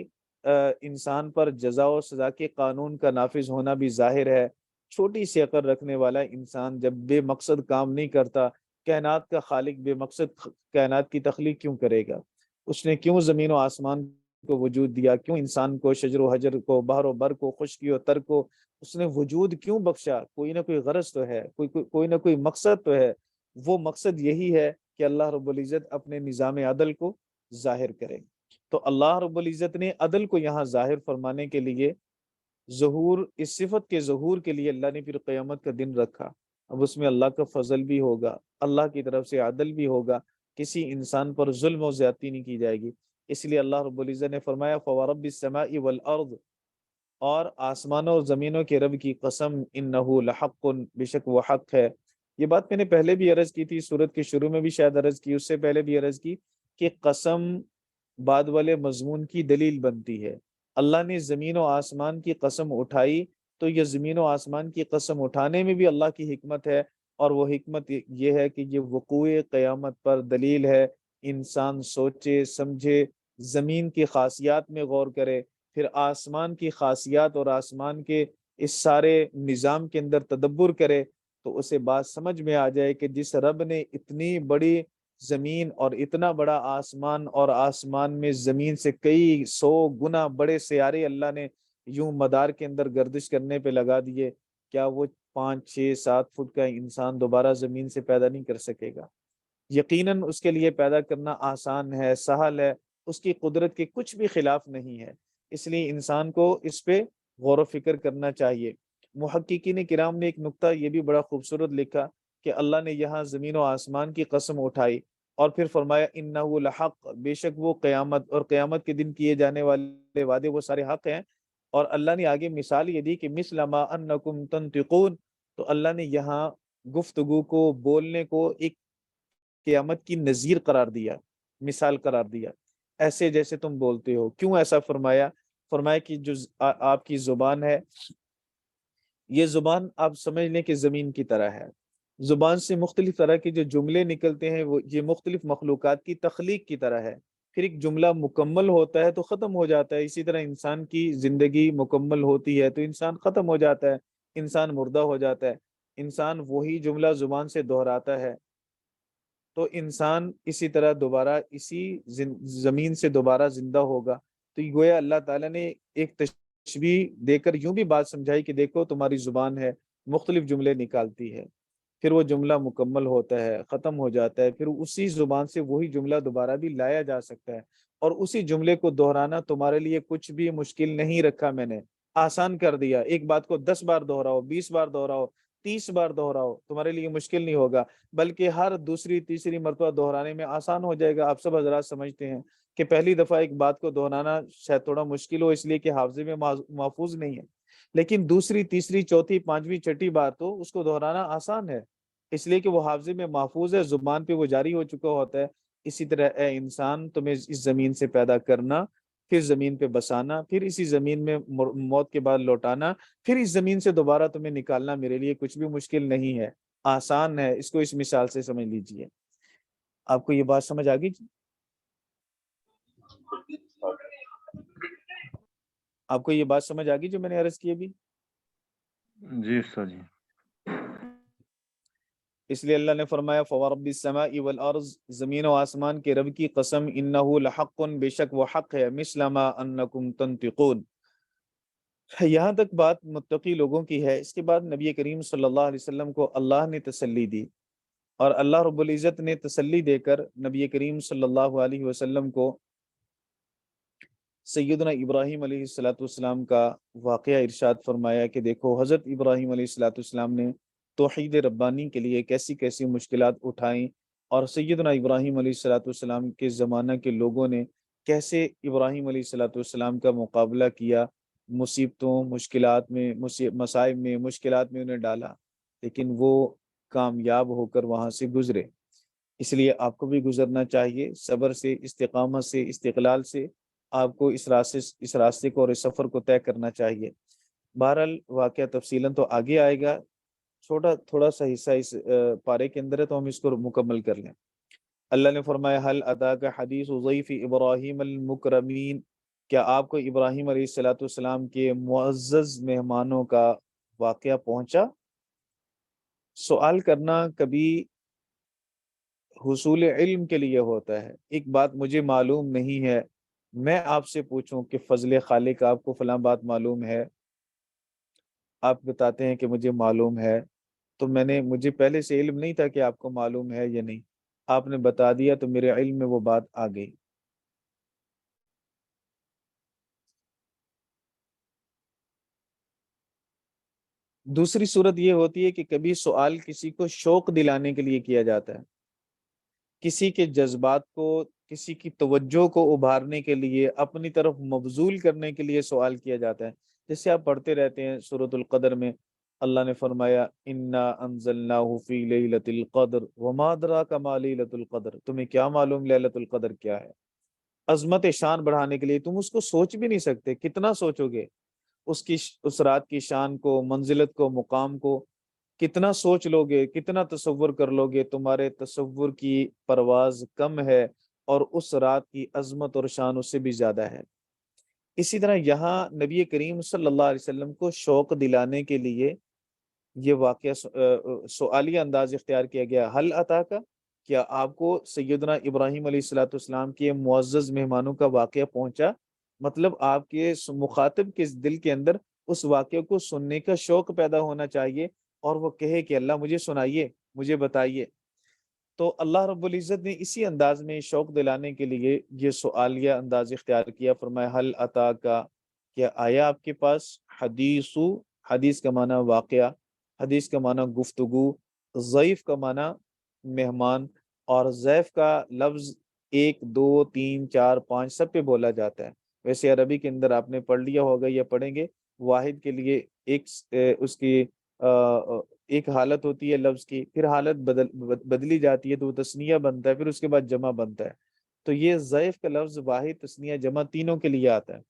انسان پر جزا و سزا کے قانون کا نافذ ہونا بھی ظاہر ہے۔ چھوٹی سی عقل رکھنے والا انسان جب بے مقصد کام نہیں کرتا، کائنات کا خالق بے مقصد کائنات کی تخلیق کیوں کرے گا؟ اس نے کیوں زمین و آسمان کو وجود دیا؟ کیوں انسان کو، شجر و حجر کو، بحر و بر کو، خشکی و تر کو اس نے وجود کیوں بخشا؟ کوئی نہ کوئی غرض تو ہے، کوئی نہ کوئی مقصد تو ہے، وہ مقصد یہی ہے کہ اللہ رب العزت اپنے نظام عدل کو ظاہر کرے۔ تو اللہ رب العزت نے عدل کو یہاں ظاہر فرمانے کے لیے، ظہور، اس صفت کے ظہور کے لیے اللہ نے پھر قیامت کا دن رکھا۔ اب اس میں اللہ کا فضل بھی ہوگا، اللہ کی طرف سے عدل بھی ہوگا، کسی انسان پر ظلم و زیادتی نہیں کی جائے گی۔ اس لیے اللہ رب العزت نے فرمایا فَوَرَبِّ السَّمَاءِ وَالْأَرْضِ، اور آسمانوں اور زمینوں کے رب کی قسم، انہو لحق، بے شک وہ حق ہے۔ یہ بات میں نے پہلے بھی عرض کی تھی، سورت کے شروع میں بھی شاید عرض کی، اس سے پہلے بھی عرض کی کہ قسم بعد والے مضمون کی دلیل بنتی ہے۔ اللہ نے زمین و آسمان کی قسم اٹھائی تو یہ زمین و آسمان کی قسم اٹھانے میں بھی اللہ کی حکمت ہے، اور وہ حکمت یہ ہے کہ یہ وقوع قیامت پر دلیل ہے۔ انسان سوچے سمجھے، زمین کی خاصیات میں غور کرے، پھر آسمان کی خاصیات اور آسمان کے اس سارے نظام کے اندر تدبر کرے، تو اسے بات سمجھ میں آ جائے کہ جس رب نے اتنی بڑی زمین اور اتنا بڑا آسمان، اور آسمان میں زمین سے کئی سو گنا بڑے سیارے اللہ نے یوں مدار کے اندر گردش کرنے پہ لگا دیے، کیا وہ 5 6 7 فٹ کا انسان دوبارہ زمین سے پیدا نہیں کر سکے گا؟ یقیناً اس کے لیے پیدا کرنا آسان ہے، سہل ہے، اس کی قدرت کے کچھ بھی خلاف نہیں ہے۔ اس لیے انسان کو اس پہ غور و فکر کرنا چاہیے۔ محققین کرام نے ایک نقطہ یہ بھی بڑا خوبصورت لکھا کہ اللہ نے یہاں زمین و آسمان کی قسم اٹھائی اور پھر فرمایا انہ لحق، بے شک وہ قیامت اور قیامت کے دن کیے جانے والے وعدے وہ سارے حق ہیں۔ اور اللہ نے آگے مثال یہ دی کہ مثل ما انکم تنطقون، تو اللہ نے یہاں گفتگو کو، بولنے کو ایک قیامت کی نظیر قرار دیا، مثال قرار دیا، ایسے جیسے تم بولتے ہو۔ کیوں ایسا فرمایا؟ فرمایا کہ جو آپ کی زبان ہے، یہ زبان آپ سمجھ لیں کہ زمین کی طرح ہے، زبان سے مختلف طرح کے جو جملے نکلتے ہیں وہ یہ مختلف مخلوقات کی تخلیق کی طرح ہے۔ پھر ایک جملہ مکمل ہوتا ہے تو ختم ہو جاتا ہے. اسی طرح انسان کی زندگی مکمل ہوتی ہے تو انسان ختم ہو جاتا ہے، انسان مردہ ہو جاتا ہے. انسان وہی جملہ زبان سے دہراتا ہے تو انسان اسی طرح دوبارہ اسی زمین سے دوبارہ زندہ ہوگا. تو یہ گویا اللہ تعالیٰ نے ایک تشبیہ دے کر یوں بھی بات سمجھائی کہ دیکھو تمہاری زبان ہے، مختلف جملے نکالتی ہے، پھر وہ جملہ مکمل ہوتا ہے، ختم ہو جاتا ہے، پھر اسی زبان سے وہی جملہ دوبارہ بھی لایا جا سکتا ہے. اور اسی جملے کو دہرانا تمہارے لیے کچھ بھی مشکل نہیں رکھا میں نے، آسان کر دیا. ایک بات کو 10 بار دہراؤ، 20 بار دہراؤ، 30 بار دہراؤ، تمہارے لیے مشکل نہیں ہوگا، بلکہ ہر دوسری تیسری مرتبہ دہرانے میں آسان ہو جائے گا. آپ سب حضرات سمجھتے ہیں کہ پہلی دفعہ ایک بات کو دہرانا شاید تھوڑا مشکل ہو، اس لیے کہ حافظے میں محفوظ نہیں ہے، لیکن دوسری تیسری چوتھی پانچویں چھٹی بار تو اس کو دہرانا آسان ہے، اس لیے کہ وہ حافظے میں محفوظ ہے، زبان پہ وہ جاری ہو چکا ہوتا ہے. اسی طرح اے انسان، تمہیں اس زمین سے پیدا کرنا، پھر زمین پہ بسانا، پھر اسی زمین میں موت کے بعد لوٹانا، پھر اس زمین سے دوبارہ تمہیں نکالنا میرے لیے کچھ بھی مشکل نہیں ہے، آسان ہے. اس کو اس مثال سے سمجھ لیجئے. آپ کو یہ بات سمجھ آ گئی؟ آپ کو یہ بات سمجھ آ گئی جو میں نے عرض کی ابھی؟ جی سر جی. اس لیے اللہ نے فرمایا فورب السماء والارض، زمین و آسمان کے رب کی قسم، انہ لحق، بے شک وہ حق ہے، مثل ما انکم تنطقون. یہاں تک بات متقی لوگوں کی ہے. اس کے بعد نبی کریم صلی اللہ علیہ وسلم کو اللہ نے تسلی دی، اور اللہ رب العزت نے تسلی دے کر نبی کریم صلی اللہ علیہ وسلم کو سیدنا ابراہیم علیہ السلام کا واقعہ ارشاد فرمایا کہ دیکھو حضرت ابراہیم علیہ السلام نے توحید ربانی کے لیے کیسی کیسی مشکلات اٹھائیں، اور سیدنا ابراہیم علیہ السلام کے زمانہ کے لوگوں نے کیسے ابراہیم علیہ السلام کا مقابلہ کیا، مصیبتوں، مشکلات میں، مصائب میں، مشکلات میں انہیں ڈالا، لیکن وہ کامیاب ہو کر وہاں سے گزرے. اس لیے آپ کو بھی گزرنا چاہیے صبر سے، استقامت سے، استقلال سے. آپ کو اس راستے کو اور اس سفر کو طے کرنا چاہیے. بہرحال واقعہ تفصیلاً تو آگے آئے گا، تھوڑا سا حصہ اس پارے کے اندر ہے تو ہم اس کو مکمل کر لیں. اللہ نے فرمایا حل اتاک حدیث ضیف ابراہیم المکرمین، کیا آپ کو ابراہیم علیہ السلام کے معزز مہمانوں کا واقعہ پہنچا؟ سوال کرنا کبھی حصول علم کے لیے ہوتا ہے. ایک بات مجھے معلوم نہیں ہے، میں آپ سے پوچھوں کہ فضل خالق آپ کو فلاں بات معلوم ہے، آپ بتاتے ہیں کہ مجھے معلوم ہے، تو مجھے پہلے سے علم نہیں تھا کہ آپ کو معلوم ہے یا نہیں، آپ نے بتا دیا تو میرے علم میں وہ بات آ گئی. دوسری صورت یہ ہوتی ہے کہ کبھی سوال کسی کو شوق دلانے کے لیے کیا جاتا ہے، کسی کے جذبات کو، کسی کی توجہ کو ابھارنے کے لیے، اپنی طرف مبذول کرنے کے لیے سوال کیا جاتا ہے. جیسے آپ پڑھتے رہتے ہیں سورۃ القدر میں اللہ نے فرمایا انا انزلناہ فی لیلۃ القدر وما ادراک ما لیلۃ القدر، تمہیں کیا معلوم لیلۃ القدر کیا ہے. عظمت شان بڑھانے کے لیے تم اس کو سوچ بھی نہیں سکتے، کتنا سوچو گے اس رات کی شان کو، منزلت کو، مقام کو، کتنا سوچ لو گے، کتنا تصور کر لو گے، تمہارے تصور کی پرواز کم ہے، اور اس رات کی عظمت اور شان اس سے بھی زیادہ ہے. اسی طرح یہاں نبی کریم صلی اللہ علیہ وسلم کو شوق دلانے کے لیے یہ واقعہ سوالیہ انداز اختیار کیا گیا. حل عطا کا، کیا آپ کو سیدنا ابراہیم علیہ السلام کے معزز مہمانوں کا واقعہ پہنچا؟ مطلب آپ کے مخاطب کے دل کے اندر اس واقعے کو سننے کا شوق پیدا ہونا چاہیے، اور وہ کہے کہ اللہ مجھے سنائیے، مجھے بتائیے. تو اللہ رب العزت نے اسی انداز میں شوق دلانے کے لیے یہ سوالیہ انداز اختیار کیا. فرمایا حل عطا کا، کیا آیا آپ کے پاس حدیثو، حدیث کا معنی واقعہ، حدیث کا معنی گفتگو، ضیف کا معنی مہمان، اور ضیف کا لفظ 1 2 3 4 5 سب پہ بولا جاتا ہے. ویسے عربی کے اندر آپ نے پڑھ لیا ہوگا یا پڑھیں گے، واحد کے لیے اس کی ایک حالت ہوتی ہے لفظ کی، پھر حالت بدلی جاتی ہے تو وہ تثنیہ بنتا ہے، پھر اس کے بعد جمع بنتا ہے. تو یہ ضیف کا لفظ واحد، تثنیہ، جمع تینوں کے لیے آتا ہے.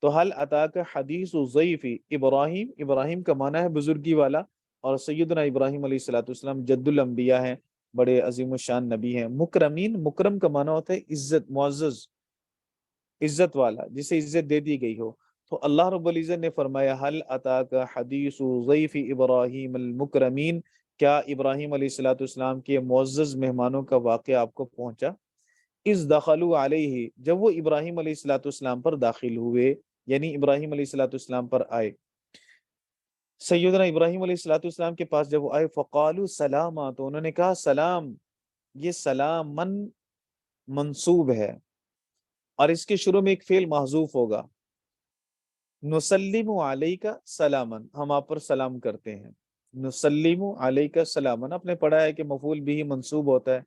تو حل اتاک حدیث ضیف ابراہیم، ابراہیم کا معنی ہے بزرگی والا، اور سیدنا ابراہیم علیہ السلام جد الانبیاء ہیں، بڑے عظیم الشان نبی ہیں. مکرمین، مکرم کا معنی ہوتا ہے عزت، معزز. عزت والا، جسے عزت دے دی گئی ہو۔ تو اللہ رب العزت نے فرمایا حل اتاک حدیث ضیف ابراہیم المکرمین، کیا ابراہیم علیہ الصلوۃ والسلام کے معزز مہمانوں کا واقعہ آپ کو پہنچا؟ اس دخلوا علیہ، جب وہ ابراہیم علیہ الصلوۃ والسلام پر داخل ہوئے، یعنی ابراہیم علیہ الصلوۃ والسلام پر آئے، سیدنا ابراہیم علیہ الصلوۃ والسلام کے پاس جب وہ آئے، فقالوا سلاما، تو انہوں نے کہا سلام۔ یہ سلام منصوب ہے اور اس کے شروع میں ایک فعل محذوف ہوگا، نسلم علیک سلامن، ہم آپ پر سلام کرتے ہیں۔ نسلم علیک سلامن، آپ نے پڑھا ہے کہ مفعول بھی منصوب ہوتا ہے،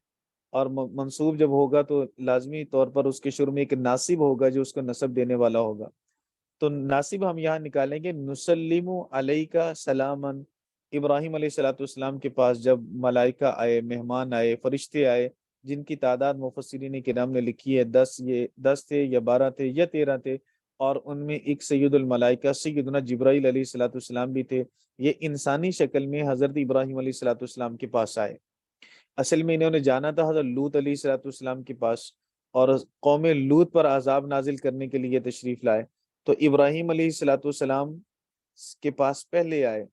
اور منصوب جب ہوگا تو لازمی طور پر اس کے شروع میں ایک ناصب ہوگا جو اس کو نصب دینے والا ہوگا۔ تو ناصب ہم یہاں نکالیں گے نسلم علیک سلامن۔ ابراہیم علیہ الصلوۃ والسلام کے پاس جب ملائکہ آئے، مہمان آئے، فرشتے آئے، جن کی تعداد مفسرین کرام نے لکھی ہے 10، یہ 10 تھے یا 12 تھے یا 13 تھے، اور ان میں ایک سید الملائکہ سیدنا جبرائیل علیہ الصلوۃ والسلام بھی تھے۔ یہ انسانی شکل میں حضرت ابراہیم علیہ الصلوۃ والسلام کے پاس آئے۔ اصل میں انہوں نے جانا تھا حضرت لوط علیہ الصلوۃ والسلام کے پاس، اور قوم لوط پر عذاب نازل کرنے کے لیے تشریف لائے، تو ابراہیم علیہ الصلوۃ والسلام کے پاس پہلے آئے،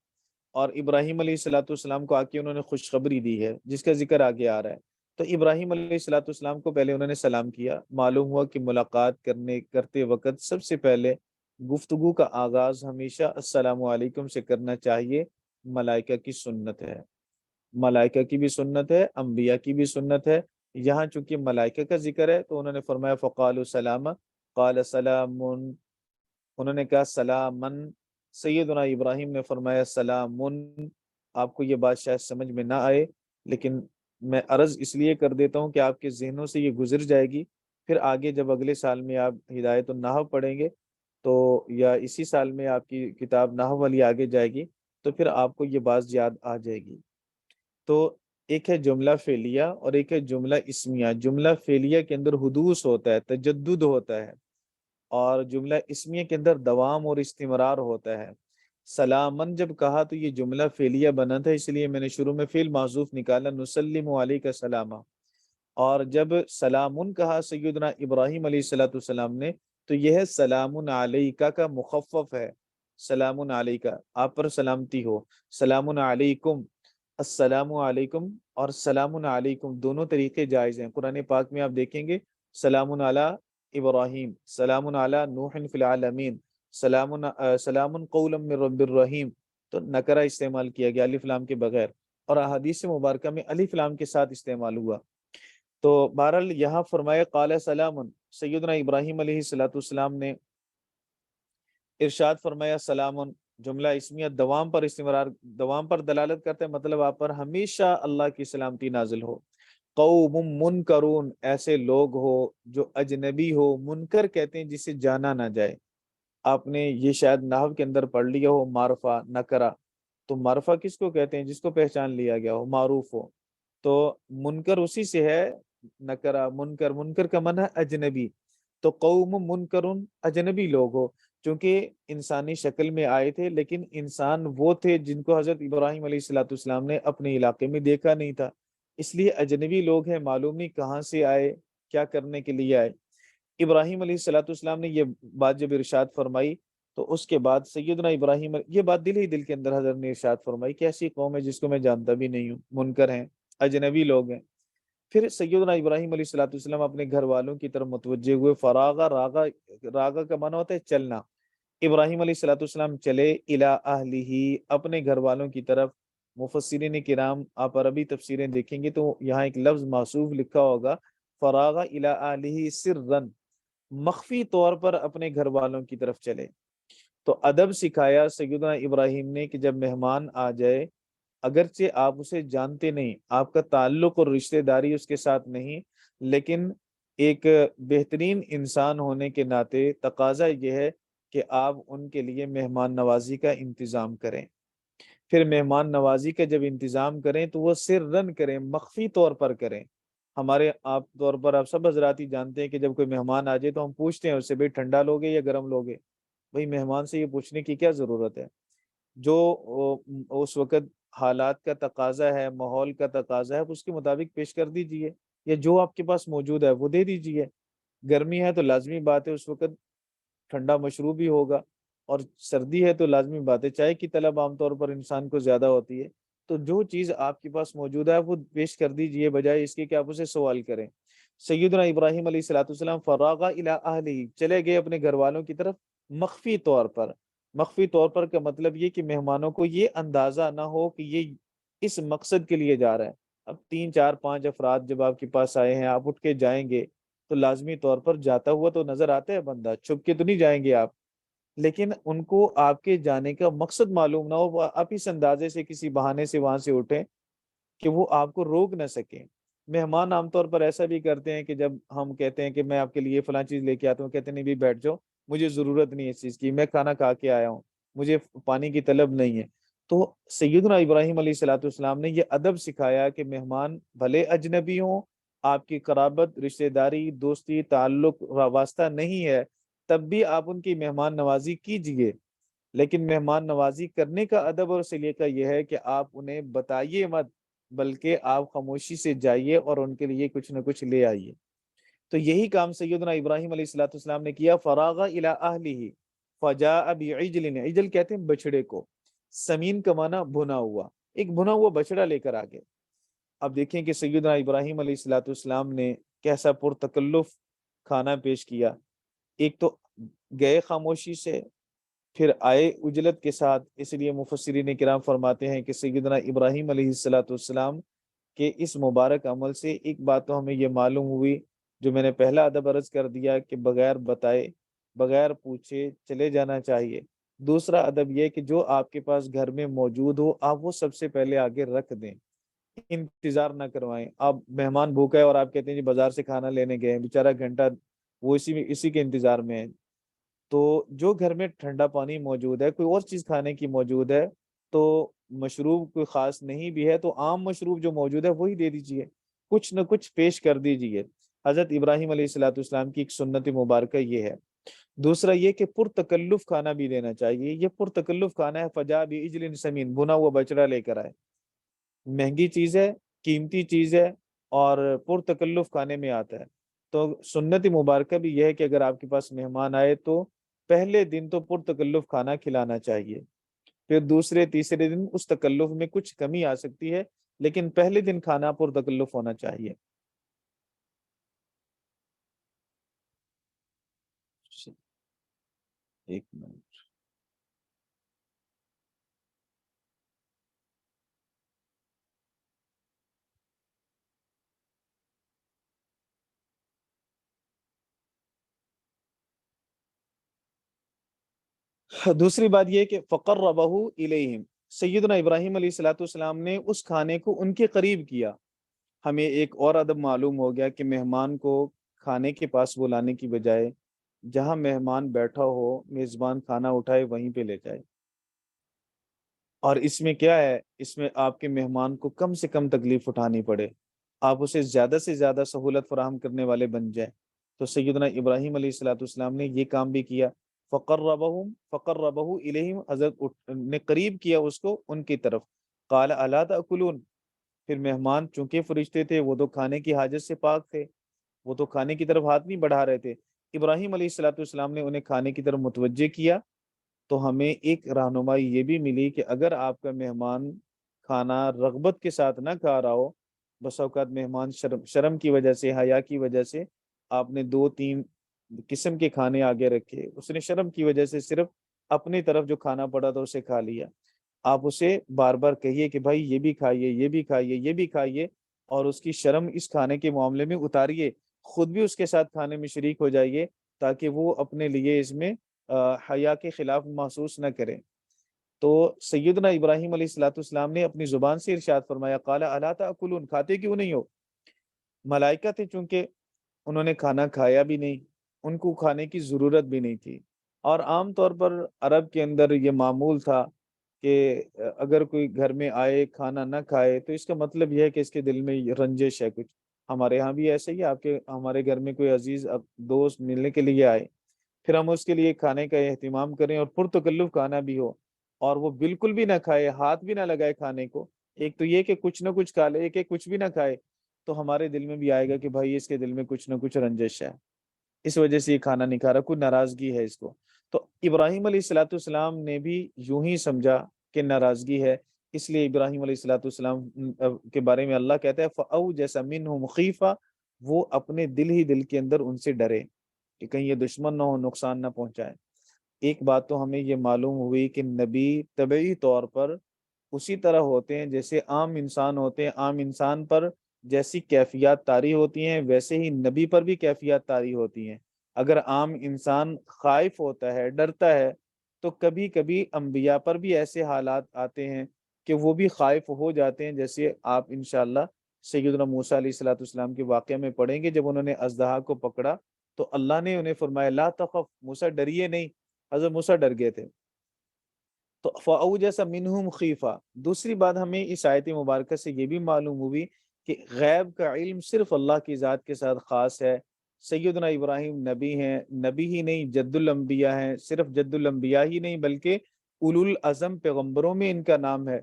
اور ابراہیم علیہ الصلوۃ والسلام کو آ کے انہوں نے خوشخبری دی ہے جس کا ذکر آگے آ رہا ہے۔ تو ابراہیم علیہ الصلوۃ والسلام کو پہلے انہوں نے سلام کیا۔ معلوم ہوا کہ ملاقات کرتے وقت سب سے پہلے گفتگو کا آغاز ہمیشہ السلام علیکم سے کرنا چاہیے، ملائکہ کی سنت ہے، ملائکہ کی بھی سنت ہے، انبیاء کی بھی سنت ہے۔ یہاں چونکہ ملائکہ کا ذکر ہے تو انہوں نے فرمایا فقالوا سلام، قال سلام، انہوں نے کہا سلامن۔ سیدنا ابراہیم نے فرمایا سلامن۔ آپ کو یہ بات شاید سمجھ میں نہ آئے، لیکن میں عرض اس لیے کر دیتا ہوں کہ آپ کے ذہنوں سے یہ گزر جائے گی، پھر آگے جب اگلے سال میں آپ ہدایت النحو پڑھیں گے تو، یا اسی سال میں آپ کی کتاب نحو والی آگے جائے گی، تو پھر آپ کو یہ بات یاد آ جائے گی۔ تو ایک ہے جملہ فعلیہ اور ایک ہے جملہ اسمیہ۔ جملہ فعلیہ کے اندر حدوث ہوتا ہے، تجدد ہوتا ہے، اور جملہ اسمیہ کے اندر دوام اور استمرار ہوتا ہے۔ سلامن جب کہا تو یہ جملہ فعلیہ بنا تھا، اس لیے میں نے شروع میں فعل محذوف نکالا، نسلم علیک سلامہ۔ اور جب سلامن کہا سیدنا ابراہیم علیہ الصلوۃ والسلام نے، تو یہ ہے سلام علیکہ کا مخفف ہے، سلام علیکہ، آپ پر سلامتی ہو۔ سلام علیکم، السلام علیکم اور سلام علیکم دونوں طریقے جائز ہیں۔ قرآن پاک میں آپ دیکھیں گے سلام علی ابراہیم، سلام علی نوح فی العالمین، سلام قولا من رب الرحیم، تو نکرہ استعمال کیا گیا الف لام کے بغیر، اور احادیث مبارکہ میں الف لام کے ساتھ استعمال ہوا۔ تو بہرحال یہاں فرمایا قال سلام، سیدنا ابراہیم علیہ الصلوۃ والسلام نے ارشاد فرمایا سلام، جملہ اسمیہ دوام پر استمرار، دوام پر دلالت کرتے ہیں، مطلب آپ پر ہمیشہ اللہ کی سلامتی نازل ہو۔ قوم منکرون، ایسے لوگ ہو جو اجنبی ہو، منکر کہتے ہیں جسے جانا نہ جائے۔ آپ نے یہ شاید نحو کے اندر پڑھ لیا ہو، معرفہ نکرہ، تو معرفہ کس کو کہتے ہیں؟ جس کو پہچان لیا گیا ہو، معروف ہو۔ تو منکر اسی سے ہے، نکرہ منکر، منکر کا معنی ہے اجنبی۔ تو قوم منکرون، اجنبی لوگ ہو، چونکہ انسانی شکل میں آئے تھے، لیکن انسان وہ تھے جن کو حضرت ابراہیم علیہ الصلوۃ والسلام نے اپنے علاقے میں دیکھا نہیں تھا، اس لیے اجنبی لوگ ہیں، معلوم نہیں کہاں سے آئے، کیا کرنے کے لیے آئے۔ ابراہیم علیہ الصلوۃ والسلام نے یہ بات جب ارشاد فرمائی، تو اس کے بعد سیدنا ابراہیم، یہ بات دل ہی دل کے اندر حضرت نے ارشاد فرمائی کہ ایسی قوم ہے جس کو میں جانتا بھی نہیں ہوں، منکر ہیں، اجنبی لوگ ہیں۔ پھر سیدنا ابراہیم علیہ الصلوۃ والسلام اپنے گھر والوں کی طرف متوجہ ہوئے، فراغا، راغا، راغا کا معنی ہوتا ہے چلنا۔ ابراہیم علیہ الصلوۃ والسلام چلے الی اہلہ، اپنے گھر والوں کی طرف۔ مفسرین کرام، آپ عربی تفسیریں دیکھیں گے تو یہاں ایک لفظ موصوف لکھا ہوگا، فراغ الی اہلہ سرا، مخفی طور پر اپنے گھر والوں کی طرف چلے۔ تو ادب سکھایا سیدنا ابراہیم نے کہ جب مہمان آ جائے، اگرچہ آپ اسے جانتے نہیں، آپ کا تعلق اور رشتہ داری اس کے ساتھ نہیں، لیکن ایک بہترین انسان ہونے کے ناطے تقاضا یہ ہے کہ آپ ان کے لیے مہمان نوازی کا انتظام کریں۔ پھر مہمان نوازی کا جب انتظام کریں تو وہ سرن کریں، مخفی طور پر کریں۔ ہمارے آپ طور پر آپ سب حضرات ہی جانتے ہیں کہ جب کوئی مہمان آ جائے تو ہم پوچھتے ہیں اس سے، بھائی ٹھنڈا لوگے یا گرم لوگے؟ بھائی مہمان سے یہ پوچھنے کی کیا ضرورت ہے؟ جو اس وقت حالات کا تقاضا ہے، ماحول کا تقاضا ہے، اس کے مطابق پیش کر دیجئے، یا جو آپ کے پاس موجود ہے وہ دے دیجئے۔ گرمی ہے تو لازمی بات ہے اس وقت ٹھنڈا مشروب ہی ہوگا، اور سردی ہے تو لازمی بات ہے چائے کی طلب عام طور پر انسان کو زیادہ ہوتی ہے۔ تو جو چیز آپ کے پاس موجود ہے وہ پیش کر دیجئے، بجائے اس کے کہ آپ اسے سوال کریں۔ سیدنا ابراہیم علیہ الصلوۃ والسلام فراغ الی اہلہ، چلے گئے اپنے گھر والوں کی طرف مخفی طور پر۔ مخفی طور پر کا مطلب یہ کہ مہمانوں کو یہ اندازہ نہ ہو کہ یہ اس مقصد کے لیے جا رہا ہے۔ اب 3 4 5 افراد جب آپ کے پاس آئے ہیں، آپ اٹھ کے جائیں گے تو لازمی طور پر جاتا ہوا تو نظر آتا ہے بندہ، چھپ کے تو نہیں جائیں گے آپ، لیکن ان کو آپ کے جانے کا مقصد معلوم نہ ہو، وہ آپ اس اندازے سے کسی بہانے سے وہاں سے اٹھیں کہ وہ آپ کو روک نہ سکیں۔ مہمان عام طور پر ایسا بھی کرتے ہیں کہ جب ہم کہتے ہیں کہ میں آپ کے لیے فلاں چیز لے کے آتا ہوں، کہتے ہیں نہیں بھی بیٹھ جاؤ، مجھے ضرورت نہیں ہے اس چیز کی، میں کھانا کھا کے آیا ہوں، مجھے پانی کی طلب نہیں ہے۔ تو سیدنا ابراہیم علیہ الصلوۃ والسلام نے یہ ادب سکھایا کہ مہمان بھلے اجنبی ہوں، آپ کی قرابت، رشتہ داری، دوستی، تعلق، واسطہ نہیں ہے، تب بھی آپ ان کی مہمان نوازی کیجئے، لیکن مہمان نوازی کرنے کا ادب اور سلیقہ یہ ہے کہ آپ انہیں بتائیے مت، بلکہ آپ خاموشی سے جائیے اور ان کے لیے کچھ نہ کچھ لے آئیے۔ تو یہی کام سیدنا ابراہیم علیہ الصلوۃ والسلام نے کیا۔ فراغ الی اہلہ فجاء بعجل، عجل کہتے ہیں بچڑے کو، سمین کا معنی بھنا ہوا، ایک بھنا ہوا بچڑا لے کر آگے۔ اب دیکھیں کہ سیدنا ابراہیم علیہ الصلوۃ والسلام نے کیسا پرتکلف کھانا پیش کیا۔ ایک تو گئے خاموشی سے، پھر آئے اجلت کے ساتھ، اس لیے مفسرین کرام فرماتے ہیں کہ سیدنا ابراہیم علیہ الصلوۃ والسلام کے اس مبارک عمل سے ایک بات تو ہمیں یہ معلوم ہوئی، جو میں نے پہلا ادب عرض کر دیا کہ بغیر بتائے، بغیر پوچھے چلے جانا چاہیے۔ دوسرا ادب یہ کہ جو آپ کے پاس گھر میں موجود ہو آپ وہ سب سے پہلے آگے رکھ دیں، انتظار نہ کروائیں۔ آپ مہمان بھوکا ہے اور آپ کہتے ہیں جی بازار سے کھانا لینے گئے ہیں، بیچارہ گھنٹہ وہ اسی کے انتظار میں ہے۔ تو جو گھر میں ٹھنڈا پانی موجود ہے، کوئی اور چیز کھانے کی موجود ہے، تو مشروب کوئی خاص نہیں بھی ہے تو عام مشروب جو موجود ہے وہی دے دیجئے، کچھ نہ کچھ پیش کر دیجئے۔ حضرت ابراہیم علیہ الصلوۃ والسلام کی ایک سنت مبارکہ یہ ہے۔ دوسرا یہ کہ پرتکلف کھانا بھی دینا چاہیے۔ یہ پرتکلف کھانا ہے، فجا بعجل سمین، بھنا ہوا بچڑا لے کر آئے، مہنگی چیز ہے، قیمتی چیز ہے، اور پرتکلف کھانے میں آتا ہے۔ تو سنت مبارکہ بھی یہ ہے کہ اگر آپ کے پاس مہمان آئے تو پہلے دن تو پرتکلف کھانا کھلانا چاہیے، پھر دوسرے تیسرے دن اس تکلف میں کچھ کمی آ سکتی ہے، لیکن پہلے دن کھانا پرتکلف ہونا چاہیے۔ ایک منٹ۔ دوسری بات یہ کہ فقربہ الیہم، سیدنا ابراہیم علیہ الصلوۃ والسلام نے اس کھانے کو ان کے قریب کیا۔ ہمیں ایک اور ادب معلوم ہو گیا کہ مہمان کو کھانے کے پاس بلانے کی بجائے جہاں مہمان بیٹھا ہو میزبان کھانا اٹھائے وہیں پہ لے جائے۔ اور اس میں کیا ہے، اس میں آپ کے مہمان کو کم سے کم تکلیف اٹھانی پڑے، آپ اسے زیادہ سے زیادہ سہولت فراہم کرنے والے بن جائیں۔ تو سیدنا ابراہیم علیہ الصلوۃ والسلام نے یہ کام بھی کیا۔ فقربہ الیہم، حضرت نے قریب کیا اس کو ان کی طرف۔ قال الا تاکلون، پھر مہمان چونکہ فرشتے تھے وہ تو کھانے کی حاجت سے پاک تھے، وہ تو کھانے کی طرف ہاتھ نہیں بڑھا رہے تھے۔ ابراہیم علیہ الصلوۃ والسلام نے انہیں کھانے کی طرف متوجہ کیا۔ تو ہمیں ایک رہنمائی یہ بھی ملی کہ اگر آپ کا مہمان کھانا رغبت کے ساتھ نہ کھا رہا ہو، بس اوقات مہمان شرم کی وجہ سے، حیا کی وجہ سے آپ نے 2 3 قسم کے کھانے آگے رکھے، اس نے شرم کی وجہ سے صرف اپنی طرف جو کھانا پڑا تھا اسے کھا لیا، آپ اسے بار بار کہیے کہ بھائی یہ بھی کھائیے، یہ بھی کھائیے، یہ بھی کھائیے، اور اس کی شرم اس کھانے کے معاملے میں اتاریے، خود بھی اس کے ساتھ کھانے میں شریک ہو جائیے، تاکہ وہ اپنے لیے اس میں حیا کے خلاف محسوس نہ کریں۔ تو سیدنا ابراہیم علیہ الصلوۃ والسلام نے اپنی زبان سے ارشاد فرمایا، قال الا تاکلون، کھاتے کیوں نہیں ہو؟ ملائکہ تھے چونکہ، انہوں نے کھانا کھایا بھی نہیں، ان کو کھانے کی ضرورت بھی نہیں تھی۔ اور عام طور پر عرب کے اندر یہ معمول تھا کہ اگر کوئی گھر میں آئے کھانا نہ کھائے تو اس کا مطلب یہ ہے کہ اس کے دل میں رنجش ہے کچھ۔ ہمارے ہاں بھی ایسے ہی، آپ کے ہمارے گھر میں کوئی عزیز دوست ملنے کے لیے آئے، پھر ہم اس کے لیے کھانے کا اہتمام کریں اور پرتکلف کھانا بھی ہو، اور وہ بالکل بھی نہ کھائے، ہاتھ بھی نہ لگائے کھانے کو، ایک تو یہ کہ کچھ نہ کچھ کھا لے، ایک کچھ بھی نہ کھائے، تو ہمارے دل میں بھی آئے گا کہ بھائی اس کے دل میں کچھ نہ کچھ رنجش ہے۔ اس وجہ سے یہ کھانا نہیں کھا رہا، کوئی ناراضگی ہے اس کو۔ تو ابراہیم علیہ الصلوۃ والسلام نے بھی یوں ہی سمجھا کہ ناراضگی ہے، اس لیے ابراہیم علیہ الصلوۃ والسلام کے بارے میں اللہ کہتا ہے فَأَوْجَسَ مِنْهُمْ خِیفَةً، وہ اپنے دل کے اندر ان سے ڈرے کہ کہیں یہ دشمن نہ ہو، نقصان نہ پہنچائے۔ ایک بات تو ہمیں یہ معلوم ہوئی کہ نبی طبعی طور پر اسی طرح ہوتے ہیں جیسے عام انسان ہوتے ہیں، عام انسان پر جیسی کیفیات طاری ہوتی ہیں ویسے ہی نبی پر بھی کیفیات طاری ہوتی ہیں۔ اگر عام انسان خائف ہوتا ہے، ڈرتا ہے، تو کبھی کبھی انبیاء پر بھی ایسے حالات آتے ہیں کہ وہ بھی خائف ہو جاتے ہیں، جیسے آپ انشاءاللہ سیدنا موسیٰ علیہ الصلوۃ والسلام کے واقعہ میں پڑھیں گے۔ جب انہوں نے اژدہا کو پکڑا تو اللہ نے انہیں فرمایا لا تخف، موسیٰ ڈریے نہیں، حضرت موسیٰ ڈر گئے تھے۔ تو فَأَوْجَسَ مِنْهُمْ خِیفَةً۔ دوسری بات ہمیں اس آیت مبارکہ سے یہ بھی معلوم ہوئی کہ غیب کا علم صرف اللہ کی ذات کے ساتھ خاص ہے۔ سیدنا ابراہیم نبی ہیں، نبی ہی نہیں جد الانبیاء ہیں، صرف جد الانبیاء ہی نہیں بلکہ اولو العزم پیغمبروں میں ان کا نام ہے،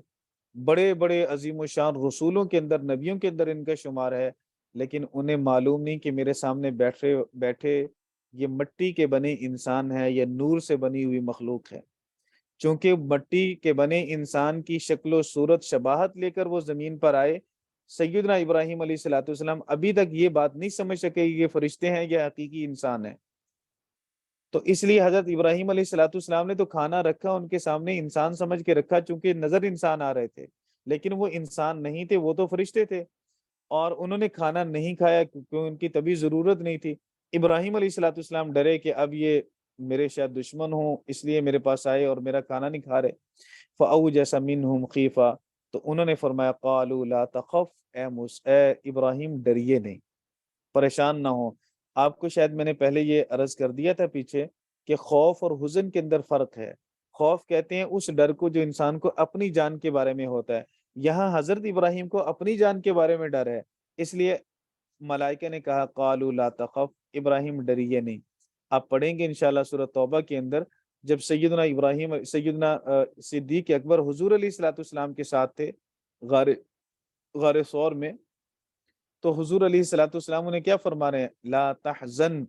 بڑے بڑے عظیم الشان رسولوں کے اندر، نبیوں کے اندر ان کا شمار ہے، لیکن انہیں معلوم نہیں کہ میرے سامنے بیٹھے یہ مٹی کے بنے انسان ہے یا نور سے بنی ہوئی مخلوق ہے۔ چونکہ مٹی کے بنے انسان کی شکل و صورت شباہت لے کر وہ زمین پر آئے، سیدنا ابراہیم علیہ الصلوۃ والسلام ابھی تک یہ بات نہیں سمجھ سکے کہ یہ فرشتے ہیں یا حقیقی انسان ہیں۔ تو اس لیے حضرت ابراہیم علیہ الصلوۃ والسلام نے تو کھانا رکھا ان کے سامنے انسان سمجھ کے رکھا، چونکہ نظر انسان آ رہے تھے، لیکن وہ انسان نہیں تھے، وہ تو فرشتے تھے، اور انہوں نے کھانا نہیں کھایا کیونکہ ان کی طبی ضرورت نہیں تھی۔ ابراہیم علیہ الصلوۃ والسلام ڈرے کہ اب یہ میرے شاید دشمن ہوں، اس لیے میرے پاس آئے اور میرا کھانا نہیں کھا رہے۔ فَأَوْجَسَ مِنْهُمْ خِیفَةً، تو انہوں نے فرمایا قَالُوا لَا تَخَفْ، اے ابراہیم ڈریے نہیں، پریشان نہ ہو۔ آپ کو شاید میں نے پہلے یہ عرض کر دیا تھا پیچھے کہ خوف اور حزن کے اندر فرق ہے۔ خوف کہتے ہیں اس ڈر کو جو انسان کو اپنی جان کے بارے میں ہوتا ہے، یہاں حضرت ابراہیم کو اپنی جان کے بارے میں ڈر ہے، اس لیے ملائکہ نے کہا قالوا لا تخف، ابراہیم ڈریے نہیں۔ آپ پڑھیں گے انشاءاللہ سورہ توبہ کے اندر، جب سیدنا صدیق اکبر حضور علیہ الصلوۃ والسلام کے ساتھ تھے غار ثور میں، تو حضور علیہ الصلوۃ والسلام انہیں کیا فرما رہے ہیں، لا تحزن،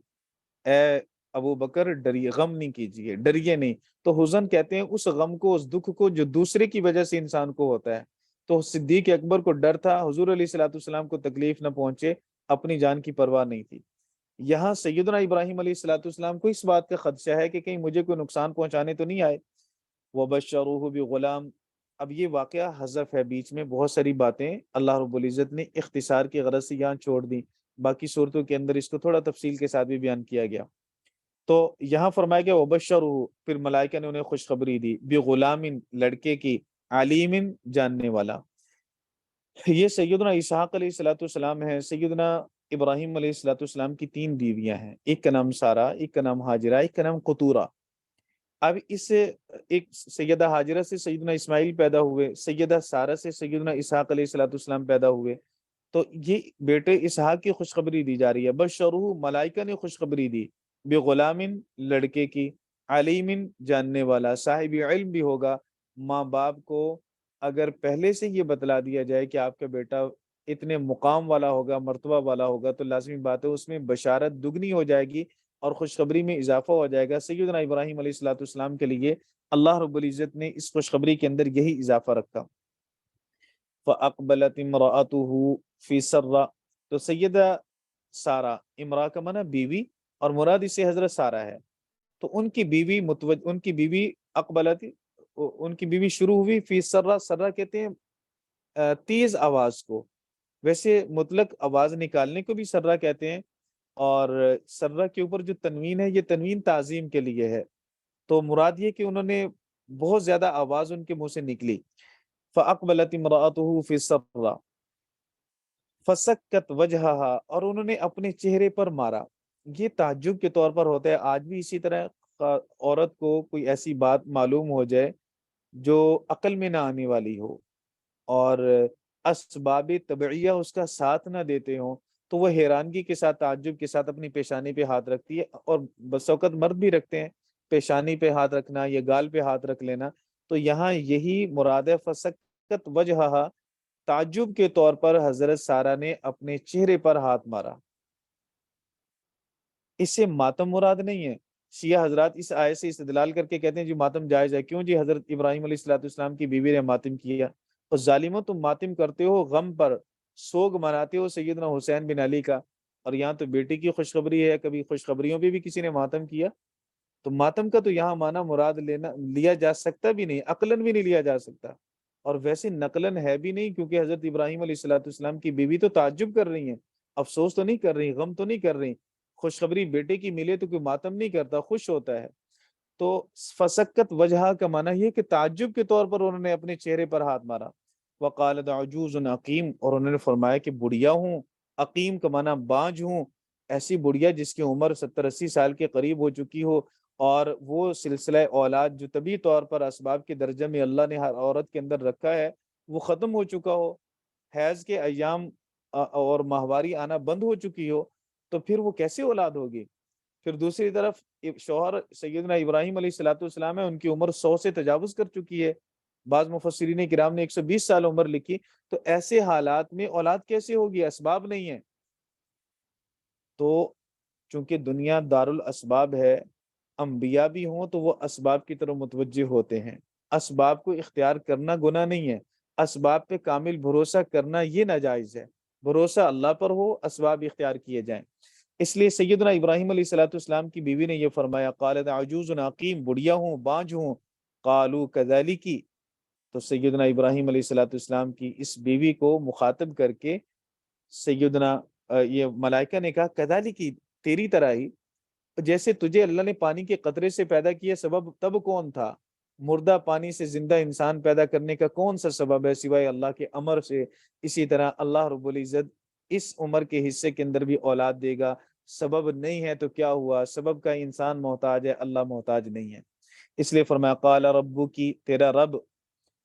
اے ابو بکر ڈریے، غم نہیں کیجیے، ڈریے نہیں۔ تو حزن کہتے ہیں اس غم کو، اس دکھ کو جو دوسرے کی وجہ سے انسان کو ہوتا ہے۔ تو صدیق اکبر کو ڈر تھا حضور علیہ الصلوۃ والسلام کو تکلیف نہ پہنچے، اپنی جان کی پرواہ نہیں تھی۔ یہاں سیدنا ابراہیم علیہ الصلوۃ والسلام کو اس بات کا خدشہ ہے کہ کہیں مجھے کوئی نقصان پہنچانے تو نہیں آئے۔ وَبَشَّرُوهُ بِغُلَامٍ، اب یہ واقعہ حذف ہے، بیچ میں بہت ساری باتیں اللہ رب العزت نے اختصار کی غرض سے یہاں چھوڑ دی، باقی صورتوں کے اندر اس کو تھوڑا تفصیل کے ساتھ بھی بیان کیا گیا۔ تو یہاں فرمایا گیا وَبَشَّرُوهُ، پھر ملائکہ نے انہیں خوشخبری دی، بِغُلَامٍ، لڑکے کی، عَلِیمٍ، جاننے والا۔ یہ سیدنا اسحاق علیہ الصلوۃ والسلام ہے۔ سیدنا ابراہیم علیہ الصلوۃ والسلام کی 3 بیویاں ہیں، ایک کا نام سارہ، ایک کا نام ہاجرہ، ایک کا نام قطورہ۔ اب اس ایک سیدہ ہاجرہ سے سیدنا اسماعیل پیدا ہوئے، سیدہ سارہ سے سیدنا اسحاق علیہ الصلوۃ والسلام پیدا ہوئے۔ تو یہ بیٹے اسحاق کی خوشخبری دی جا رہی ہے۔ بشروہ، ملائکہ نے خوشخبری دی، بغلامن، لڑکے کی، علیمن، جاننے والا، صاحب علم بھی ہوگا۔ ماں باپ کو اگر پہلے سے یہ بتلا دیا جائے کہ آپ کا بیٹا اتنے مقام والا ہوگا، مرتبہ والا ہوگا، تو لازمی بات ہے اس میں بشارت دگنی ہو جائے گی اور خوشخبری میں اضافہ ہو جائے گا۔ سیدنا ابراہیم علیہ الصلوۃ والسلام کے لیے اللہ رب العزت نے اس خوشخبری کے اندر یہی اضافہ رکھا۔ فَأَقْبَلَتِ امْرَأَتُهُ فِي سَرَّةٍ، تو سیدہ سارہ، امرا کا معنی بیوی، اور مراد اس سے حضرت سارہ ہے۔ تو ان کی بیوی اقبلت، ان کی بیوی شروع ہوئی فی سرہ، سرہ کہتے ہیں تیز آواز کو، ویسے مطلق آواز نکالنے کو بھی سرہ کہتے ہیں، اور سرہ کے اوپر جو تنوین ہے یہ تنوین تعظیم کے لیے ہے، تو مراد یہ کہ انہوں نے بہت زیادہ آواز ان کے منہ سے نکلی۔ فَأَقْبَلَتِ امْرَأَتُهُ فِي السَّرَّةِ فَسَكَّتْ وَجْهَهَا، اور انہوں نے اپنے چہرے پر مارا۔ یہ تعجب کے طور پر ہوتا ہے، آج بھی اسی طرح عورت کو کوئی ایسی بات معلوم ہو جائے جو عقل میں نہ آنے والی ہو اور اسباب طبعیہ اس کا ساتھ نہ دیتے ہوں، تو وہ حیرانگی کے ساتھ، تعجب کے ساتھ اپنی پیشانی پہ ہاتھ رکھتی ہے، اور بس اوقات مرد بھی رکھتے ہیں پیشانی پہ ہاتھ رکھنا یا گال پہ ہاتھ رکھ لینا۔ تو یہاں یہی مراد ہے، فسکت وجہہا، تعجب کے طور پر حضرت سارہ نے اپنے چہرے پر ہاتھ مارا۔ اس سے ماتم مراد نہیں ہے۔ شیعہ حضرات اس آیت سے استدلال کر کے کہتے ہیں جی ماتم جائز ہے، کیوں جی حضرت ابراہیم علیہ الصلوۃ والسلام کی بیوی نے ماتم کیا، اور ظالموں تم ماتم کرتے ہو غم پر، سوگ مناتے ہو سیدنا حسین بن علی کا، اور یہاں تو بیٹی کی خوشخبری ہے، کبھی خوشخبریوں پہ بھی کسی نے ماتم کیا؟ تو ماتم کا تو یہاں معنی مراد لیا جا سکتا بھی نہیں، عقلاً بھی نہیں لیا جا سکتا، اور ویسے نقلاً ہے بھی نہیں، کیونکہ حضرت ابراہیم علیہ الصلوۃ والسلام کی بیوی تو تعجب کر رہی ہیں، افسوس تو نہیں کر رہی، غم تو نہیں کر رہی، خوشخبری بیٹے کی ملے تو کوئی ماتم نہیں کرتا، خوش ہوتا ہے۔ تو فسکت وجہ کا معنی یہ کہ تعجب کے طور پر انہوں نے اپنے چہرے پر ہاتھ مارا۔ وقالت عجوز عقیم، اور انہوں نے فرمایا کہ بڑھیا ہوں، عقیم کا معنی بانجھ ہوں، ایسی بڑھیا جس کی عمر 70-80 سال کے قریب ہو چکی ہو، اور وہ سلسلہ اولاد جو طبی طور پر اسباب کے درجے میں اللہ نے ہر عورت کے اندر رکھا ہے وہ ختم ہو چکا ہو، حیض کے ایام اور ماہواری آنا بند ہو چکی ہو، تو پھر وہ کیسے اولاد ہوگی؟ پھر دوسری طرف شوہر سیدنا ابراہیم علیہ الصلوۃ والسلام ہے، ان کی عمر 100 سے تجاوز کر چکی ہے، بعض مفسرین کرام نے 120 سال عمر لکھی، تو ایسے حالات میں اولاد کیسے ہوگی؟ اسباب نہیں ہے۔ تو چونکہ دنیا دارالاسباب ہے، انبیاء بھی ہوں تو وہ اسباب کی طرف متوجہ ہوتے ہیں، اسباب کو اختیار کرنا گناہ نہیں ہے، اسباب پہ کامل بھروسہ کرنا یہ ناجائز ہے، بھروسہ اللہ پر ہو، اسباب اختیار کیے جائیں۔ اس لیے سیدنا ابراہیم علیہ الصلوۃ والسلام کی بیوی نے یہ فرمایا قالت عجوز عقیم، بڑھیا ہوں، بانجھ ہوں، قالوا کذالک، تو سیدنا ابراہیم علیہ الصلوۃ والسلام کی اس بیوی کو مخاطب کر کے سیدنا یہ ملائکہ نے کہا کذالک، تیری طرح ہی، جیسے تجھے اللہ نے پانی کے قطرے سے پیدا کیا، سبب تب کون تھا؟ مردہ پانی سے زندہ انسان پیدا کرنے کا کون سا سبب ہے سوائے اللہ کے امر سے؟ اسی طرح اللہ رب العزت اس عمر کے حصے کے اندر بھی اولاد دے گا، سبب نہیں ہے تو کیا ہوا؟ سبب کا انسان محتاج ہے، اللہ محتاج نہیں ہے۔ اس لیے فرمایا قال ربک، تیرا رب،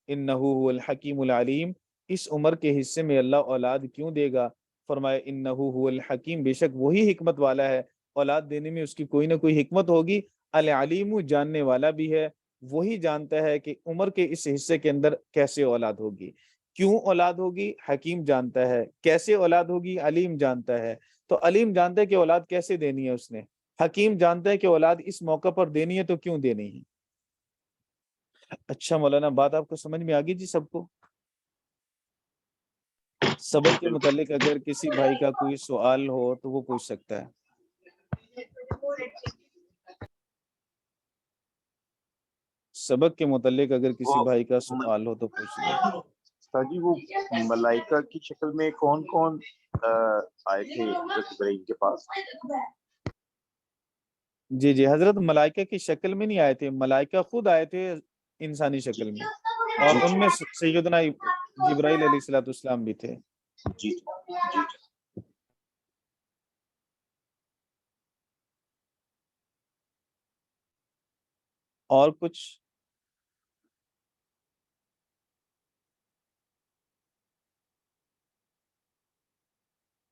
انہ هو الحکیم العلیم، اس عمر کے حصے میں اللہ اولاد کیوں دے گا؟ فرمایا انہ هو الحکیم، بے شک وہی حکمت والا ہے، اولاد دینے میں اس کی کوئی نہ کوئی حکمت ہوگی، العلیم، جاننے والا بھی ہے، وہی جانتا ہے کہ عمر کے اس حصے کے اندر کیسے اولاد ہوگی، کیوں اولاد ہوگی، حکیم جانتا ہے، کیسے اولاد ہوگی، علیم جانتا ہے۔ تو علیم جانتا ہے کہ اولاد کیسے دینی ہے اس نے، حکیم جانتا ہے کہ اولاد اس موقع پر دینی ہے تو کیوں دینی ہے۔ اچھا مولانا، بات آپ کو سمجھ میں آ گئی جی سب کو؟ سبق کے متعلق اگر کسی بھائی کا کوئی سوال ہو تو وہ پوچھ سکتا ہے۔ سبق کے متعلق اگر کسی بھائی کا سوال ہو تو پوچھ لیں۔ استاد جی، وہ ملائکہ کی شکل میں کون کون آئے تھے حضرت ابراہیم کے پاس؟ جی جی، حضرت ملائکہ کی شکل میں نہیں آئے تھے، ملائکہ خود آئے تھے انسانی شکل میں، اور ان میں سیدنا جبرائیل علیہ الصلوۃ والسلام بھی تھے۔ جی جی۔ اور کچھ؟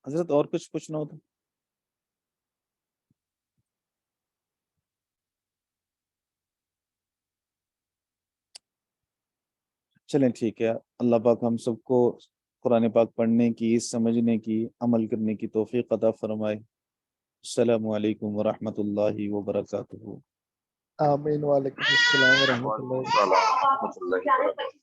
حضرت اور کچھ پوچھنا ہو تو؟ چلیں ٹھیک ہے، اللہ پاک ہم سب کو قرآن پاک پڑھنے کی، سمجھنے کی، عمل کرنے کی توفیق عطا فرمائے۔ السلام علیکم ورحمۃ اللہ وبرکاتہ۔ آمین، وعلیکم السلام ورحمۃ وعلیکم اللہ۔ السلام ورحمۃ اللہ وبرکاتہ۔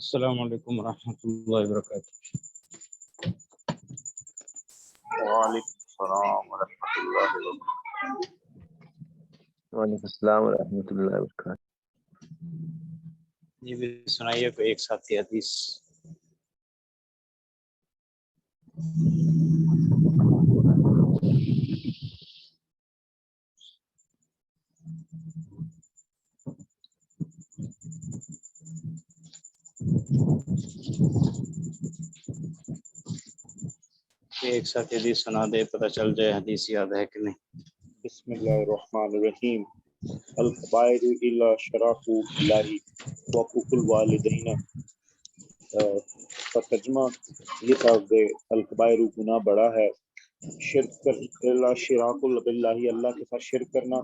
السلام علیکم ورحمۃ اللہ وبرکاتہ۔ وعلیکم السلام ورحمۃ اللہ وبرکاتہ۔ وعلیکم السلام ورحمۃ اللہ وبرکاتہ۔ جی بھی سنائیے کوئی ایک ساتھی حدیث۔ ایک ساتھ حدیث سنا دے، پتہ چل جائے حدیث یاد ہے کہ نہیں۔ بسم اللہ الرحمن الرحیم۔ الکبائر الا شراک باللہ وحقوق الوالدین۔ کا ترجمہ یہ تھا کہ الکبائر گناہ بڑا ہے، شرک کر الا شراک باللہ اللہ کے ساتھ شرک کرنا،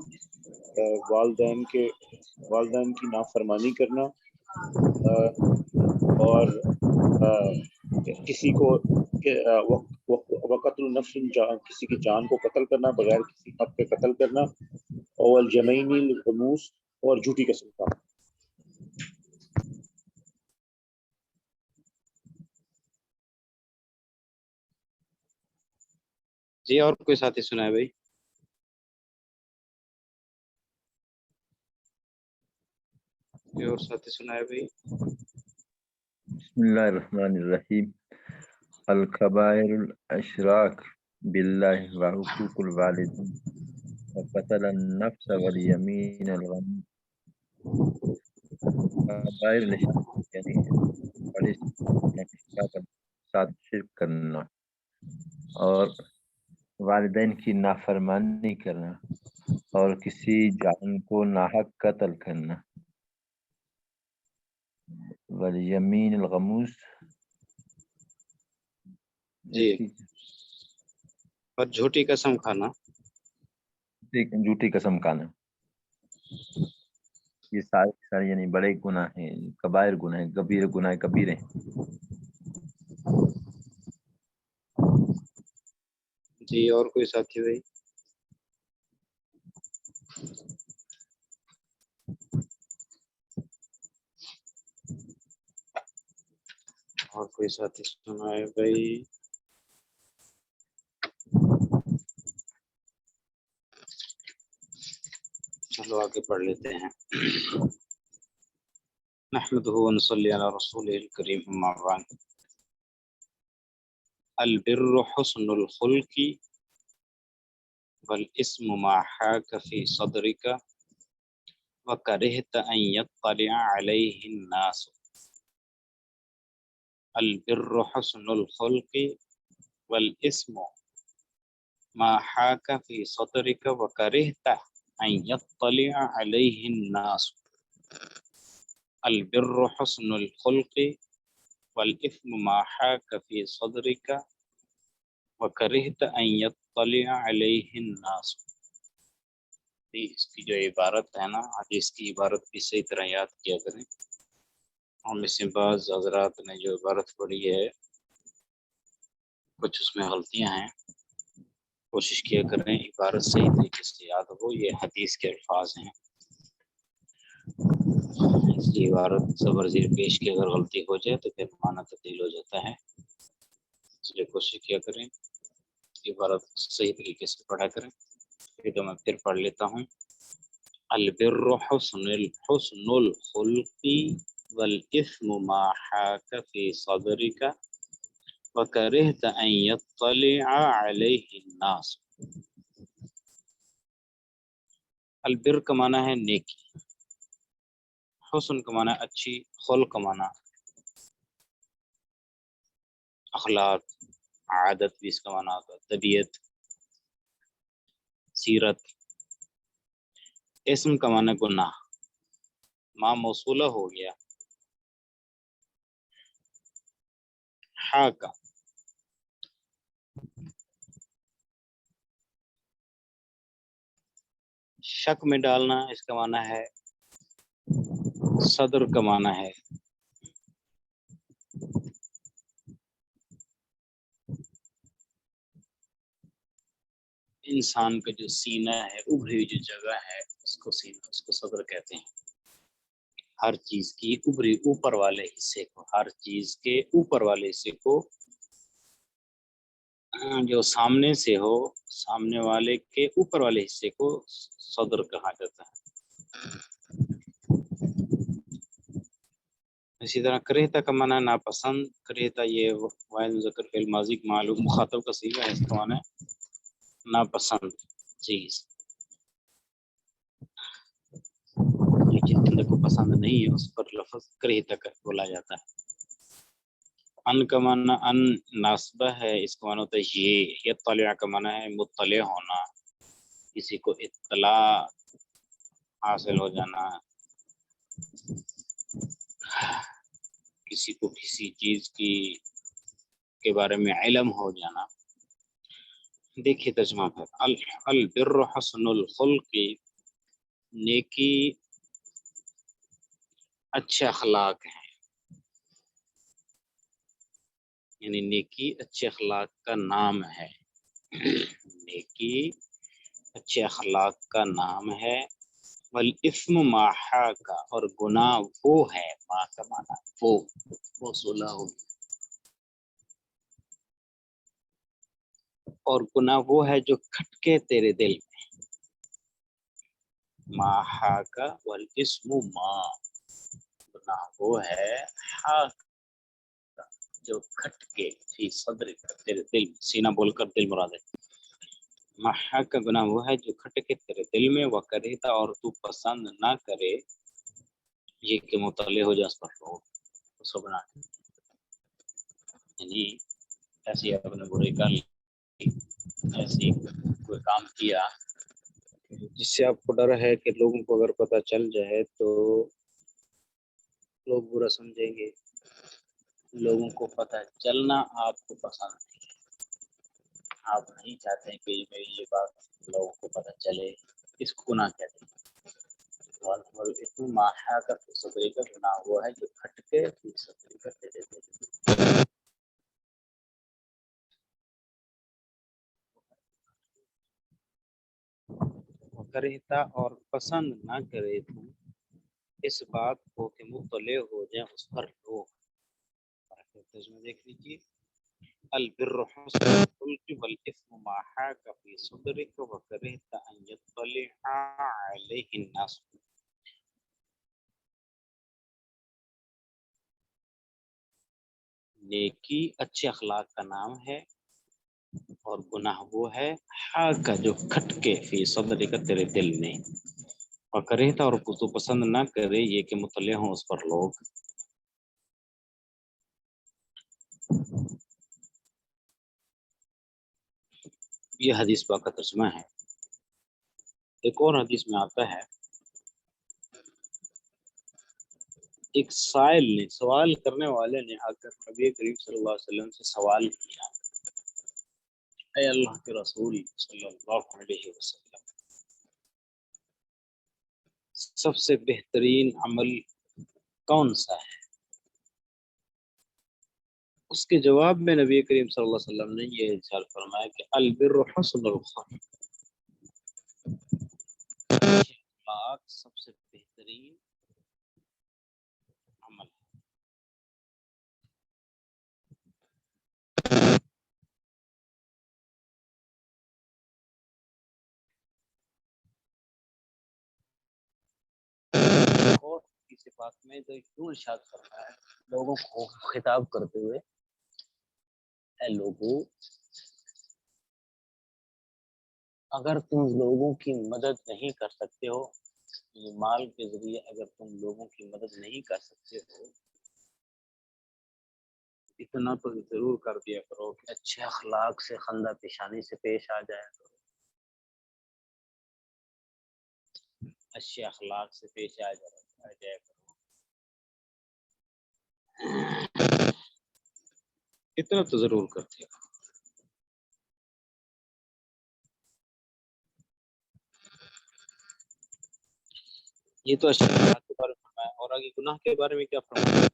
والدین کی نافرمانی کرنا، اور کسی کو وقت النفس کسی کی جان کو قتل کرنا، بغیر کسی حق کے قتل کرنا، اور الجمین الغموس اور جھوٹی قسم کا۔ جی اور کوئی ساتھی سنائے بھائی۔ کوئی اور ساتھی سنائے بھائی۔ بسم اللہ الرحمن الرحیم۔ الکبائر الاشراک باللہ وحقوق الوالدین وقتل النفس والیمین الغموس۔ کبائر الاشراک یعنی بڑے گناہ کے ساتھ شرک کرنا اور والدین کی نافرمانی کرنا اور کسی جان کو ناحق قتل کرنا، والیمین الغموس جی اور جھوٹی قسم کھانا۔ جھوٹی قسم کھانا، یہ سارے یعنی بڑے گناہ ہیں، کبائر گناہ ہیں، کبیر گناہ کبیرے ہیں۔ جی اور کوئی ساتھی بھائی۔ اور کوئی ساتھی سنائے بھائی۔ چلو آگے پڑھ لیتے ہیں۔ نحمدہ ونصلی علی رسولہ الکریم، اما بعد۔ البر حسن الخلق والاسم ما حاک فی صدرک وکرہت ان یطلع علیہ الناس۔ البر حسن الخلق والاسم ما حاک فی صدرک وکرہت ان یطلع علیہ الناس۔ البر حسن الخلق والاثم ما حاک فی صدرک وکرہت ان یطلع علیہ الناس۔ اس کی جو عبارت ہے نا، حدیث کی عبارت بھی صحیح طرح یاد کیا کریں۔ ہم اس میں بعض حضرات نے جو عبارت پڑھی ہے کچھ اس میں غلطیاں ہیں، کوشش کیا کریں عبارت صحیح طریقے سے یاد ہو۔ یہ حدیث کے الفاظ ہیں، اس کی عبارت زبر زیر پیش کی اگر غلطی ہو جائے تو پھر معنی تبدیل ہو جاتا ہے، اس لیے کوشش کیا کریں عبارت صحیح طریقے سے پڑھا کریں۔ پھر تو میں پھر پڑھ لیتا ہوں۔ البر حسن الخلق والاثم ما حاک فی صدرک وکرہت ان یطلع علیہ الناس۔ البر کا معنی ہے نیکی، حسن کا معنی اچھی، خلق کا معنی اخلاق، عادت بھی اس کا معنی ہوتا ہے، طبیعت، سیرت۔ اسم کا معنی گناہ، ما موصولہ ہو گیا۔ حاکہ شک میں ڈالنا، اس کا معنی ہے صدر کا معنی ہے انسان کا جو سینہ ہے، ابھری ہوئی جو جگہ ہے اس کو سینہ، اس کو صدر کہتے ہیں۔ ہر چیز کی اوپر والے حصے کو، ہر چیز کے اوپر والے حصے کو جو سامنے سے ہو، سامنے والے کے اوپر والے حصے کو صدر کہا جاتا ہے۔ اسی طرح کریتا کا معنی ناپسند، کریتا یہ واحد مذکر فعل ماضی معلوم مخاطب کا صیغہ ہے، اس کا معنی ناپسند چیز، جس بندے کو پسند نہیں ہے اس پر لفظ کریتا کا بولا جاتا ہے۔ ان کا معنی ان ناسبہ ہے، اس کا معنی ہوتا ہے یہ طالع کا معنی ہے مطلع ہونا، کسی کو اطلاع حاصل ہو جانا، کسی کو کسی چیز کے بارے میں علم ہو جانا۔ دیکھیے ترجمہ پر، البر حسن الخلق، نیکی اچھے اخلاق ہیں، یعنی نیکی اچھے اخلاق کا نام ہے، نیکی اچھے اخلاق کا نام ہے۔ والاثم ما حاک، اور گناہ وہ ہے، ما کا معنی وہ صلح ہو، اور گناہ وہ ہے جو کھٹکے تیرے دل میں، ما حاک والاثم ما، گناہ وہ ہے حاک جو کھٹکے فی صدر، تیرے دل، سینہ بول کر دل مراد ہے، محا کا گناہ وہ ہے جو کھٹکے تیرے دل میں، وہ کریتا اور تو پسند نہ کرے، یہ کہ مطلع ہو جا اس پر لوگ اس کو بنا، یعنی ایسی اپنے برے کا ایسی کوئی کام کیا جس سے آپ کو ڈر ہے کہ لوگوں کو اگر پتہ چل جائے تو لوگ برا سمجھیں گے، لوگوں کو پتہ چلنا آپ کو پسند نہیں ہے، آپ نہیں چاہتے ہیں کہ میری یہ بات لوگوں کو پتہ چلے، اس کو گناہ کہتے ہیں۔ اتنا ماحا کا صدری کا گناہ وہ ہے جو کھٹکے صدری کا دے دیتے ہیں۔ کریتا اور پسند نہ کرے تو اس بات کو کہ مطلع ہو جائیں اس پر لوگ، ترجمہ دیکھ لیجیے، البر حسن الخلق والاثم ما حاک فی صدرک وکرہت ان یطلع علیہ الناس، نیکی اچھے اخلاق کا نام ہے اور گناہ وہ ہے حاک کا جو کھٹکے فی صدرک تیرے دل میں، اور کریتا اور تو پسند نہ کرے یہ کہ مطلع ہوں اس پر لوگ۔ یہ حدیث پاک کا ترجمہ ہے۔ ایک اور حدیث میں آتا ہے، ایک سائل نے، سوال کرنے والے نے آ کر نبی کریم صلی اللہ علیہ وسلم سے سوال کیا، اے اللہ کے رسول صلی اللہ علیہ وسلم، سب سے بہترین عمل کون سا ہے؟ اس کے جواب میں نبی کریم صلی اللہ علیہ وسلم نے یہ ارشاد فرمایا کہ البر حسن الخلق، اخلاق سب سے بہترین عمل ہے۔ اور کسی بات میں تو کیوں ارشاد کرتا ہے لوگوں کو خطاب کرتے ہوئے، اے لوگوں، اگر تم لوگوں کی مدد نہیں کر سکتے ہو، مال کے ذریعے اگر تم لوگوں کی مدد نہیں کر سکتے ہو، اتنا تو ضرور کر دیا کرو کہ اچھے اخلاق سے خندہ پیشانی سے پیش آ جایا کرو، اچھے اخلاق سے پیش آ جایا کرو، اتنا تو ضرور کرتے ہو۔ یہ تو اچھے اخلاق کے بارے میں فرمایا، اور آگے گناہ کے بارے میں کیا فرمایا؟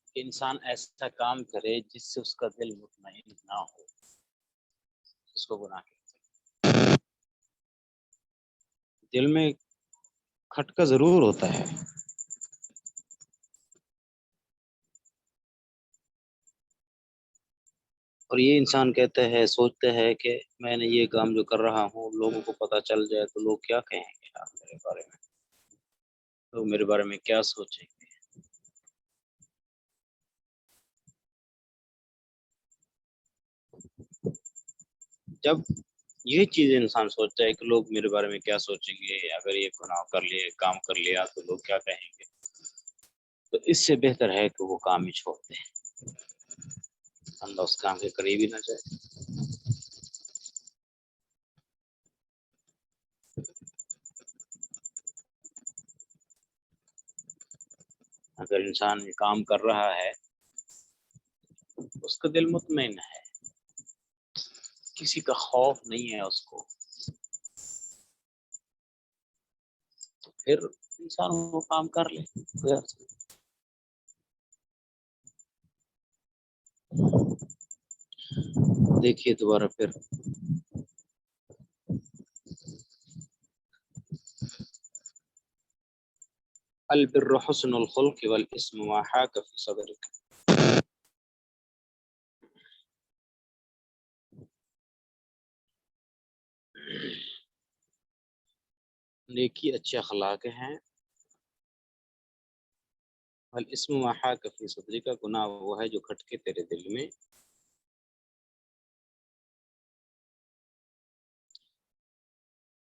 کہ انسان ایسا کام کرے جس سے اس کا دل مطمئن نہ ہو، اس کو گناہ کہتے ہیں۔ دل میں کھٹکا ضرور ہوتا ہے. اور یہ انسان کہتا ہے، سوچتا ہے کہ میں نے یہ کام جو کر رہا ہوں لوگوں کو پتہ چل جائے تو لوگ کیا کہیں گے یار میرے بارے میں، لوگ میرے بارے میں کیا سوچیں گے. جب یہ چیز انسان سوچتا ہے کہ لوگ میرے بارے میں کیا سوچیں گے، اگر یہ گناہ کر لیے، کام کر لیا تو لوگ کیا کہیں گے، تو اس سے بہتر ہے کہ وہ کام ہی چھوڑ دیں، بندہ اس کام کے قریب ہی نہ جائے. اگر انسان یہ کام کر رہا ہے اس کا دل مطمئن ہے، کسی کا خوف نہیں ہے اس کو، تو پھر انسان وہ کام کر لے. دیکھیے دوبارہ پھر البر حسن الخلق والاسم ما حاک فی صدرک. نیکی اچھے اخلاق ہیں، والاسم ما حاک فی صدرک، گناہ وہ ہے جو کھٹکے تیرے دل میں.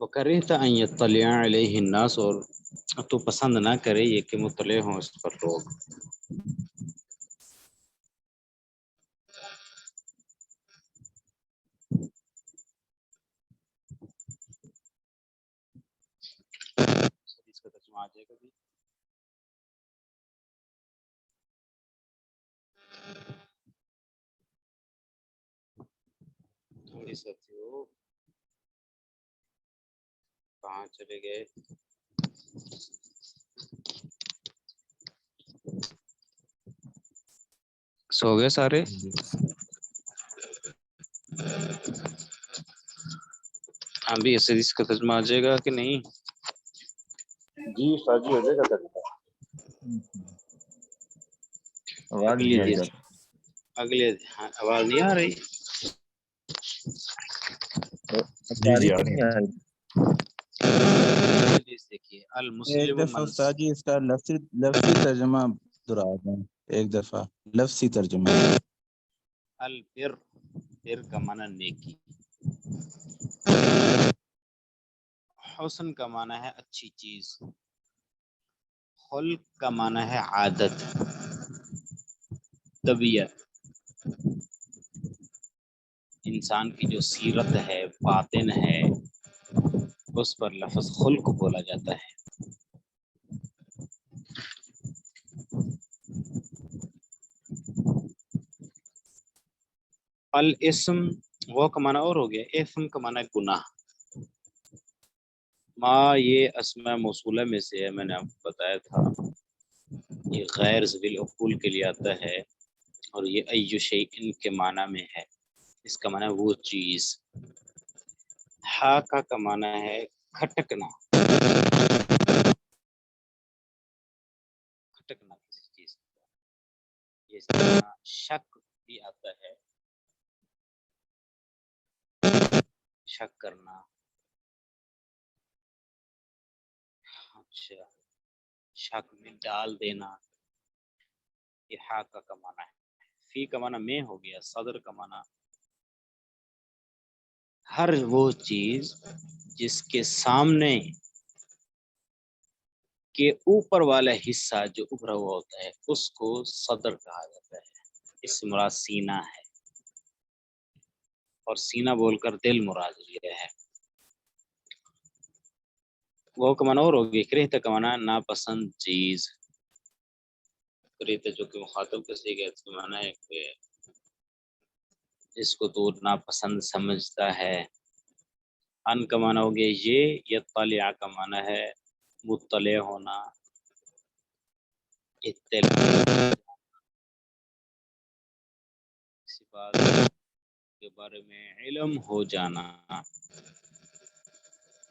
وَكَرِهْتَ أَن يَطَّلِعَ عَلَيْهِ النَّاسُ، اور تو پسند نہ کرے یہ کہ مطلع ہوں اس پر لوگ. اس کا ترجمہ آ جائے گا بھی. تھوڑی ساتھیو کہاں چلے گئے؟ سو گئے سارے؟ ابھی اس حدیث کا ترجمہ آ جائے گا کہ نہیں؟ جی استاد جی ہو جائے گا ترجمہ. آواز اگلی نہیں آ حدیث، جاتی. اگلے ہاں، آواز نہیں آ رہی؟ جی جی تاریخ آ رہی نہیں ہے. آ رہی. حدیث دیکھیے، ایک المسلم دفعہ من، استاد جی اس کا لفظی ترجمہ دہرا دیں. ایک دفعہ لفظی ترجمہ. البر، بر کا معنی نیکی، حسن کا معنی ہے اچھی چیز، خلق کا معنی ہے عادت، طبیعت، انسان کی جو سیرت ہے، باطن ہے، اس پر لفظ خلق بولا جاتا ہے. الاسم وہ کا معنی اور ہو گیا، اسم کا معنی گناہ. ما یہ اسماء موصولہ میں سے ہے، میں نے آپ کو بتایا تھا یہ غیر ذوی العقول کے لیے آتا ہے، اور یہ ایو شیء کے معنی میں ہے، اس کا معنی وہ چیز. حاکا کا معنی ہے کھٹکنا، کھٹکنا کسی چیز کا. یہ اس طرح شک بھی آتا ہے، شک کرنا. اچھا، شک میں ڈال دینا، یہ حاکا کا معنی ہے. فی کا معنی میں ہو گیا، صدر کا معنی ہر وہ چیز جس کے سامنے کے اوپر والا حصہ جو ابھرا ہوا ہوتا ہے اس کو صدر کہا جاتا ہے. اس سے مراد سینہ ہے، اور سینہ بول کر دل مراد لیا ہے. وہ کا معنی اور ہوگی، کریہتا کا معنی ناپسند چیز. کریہتا جو کہ مخاطب کے صیغہ ہے، اس کا معنی ہے کہ جس کو تو ناپسند سمجھتا ہے. ان کا معنی ہو گیا یہ، یطلع کا معنی ہے مطلع ہونا، اطلاع، کسی بات کے بارے میں علم ہو جانا.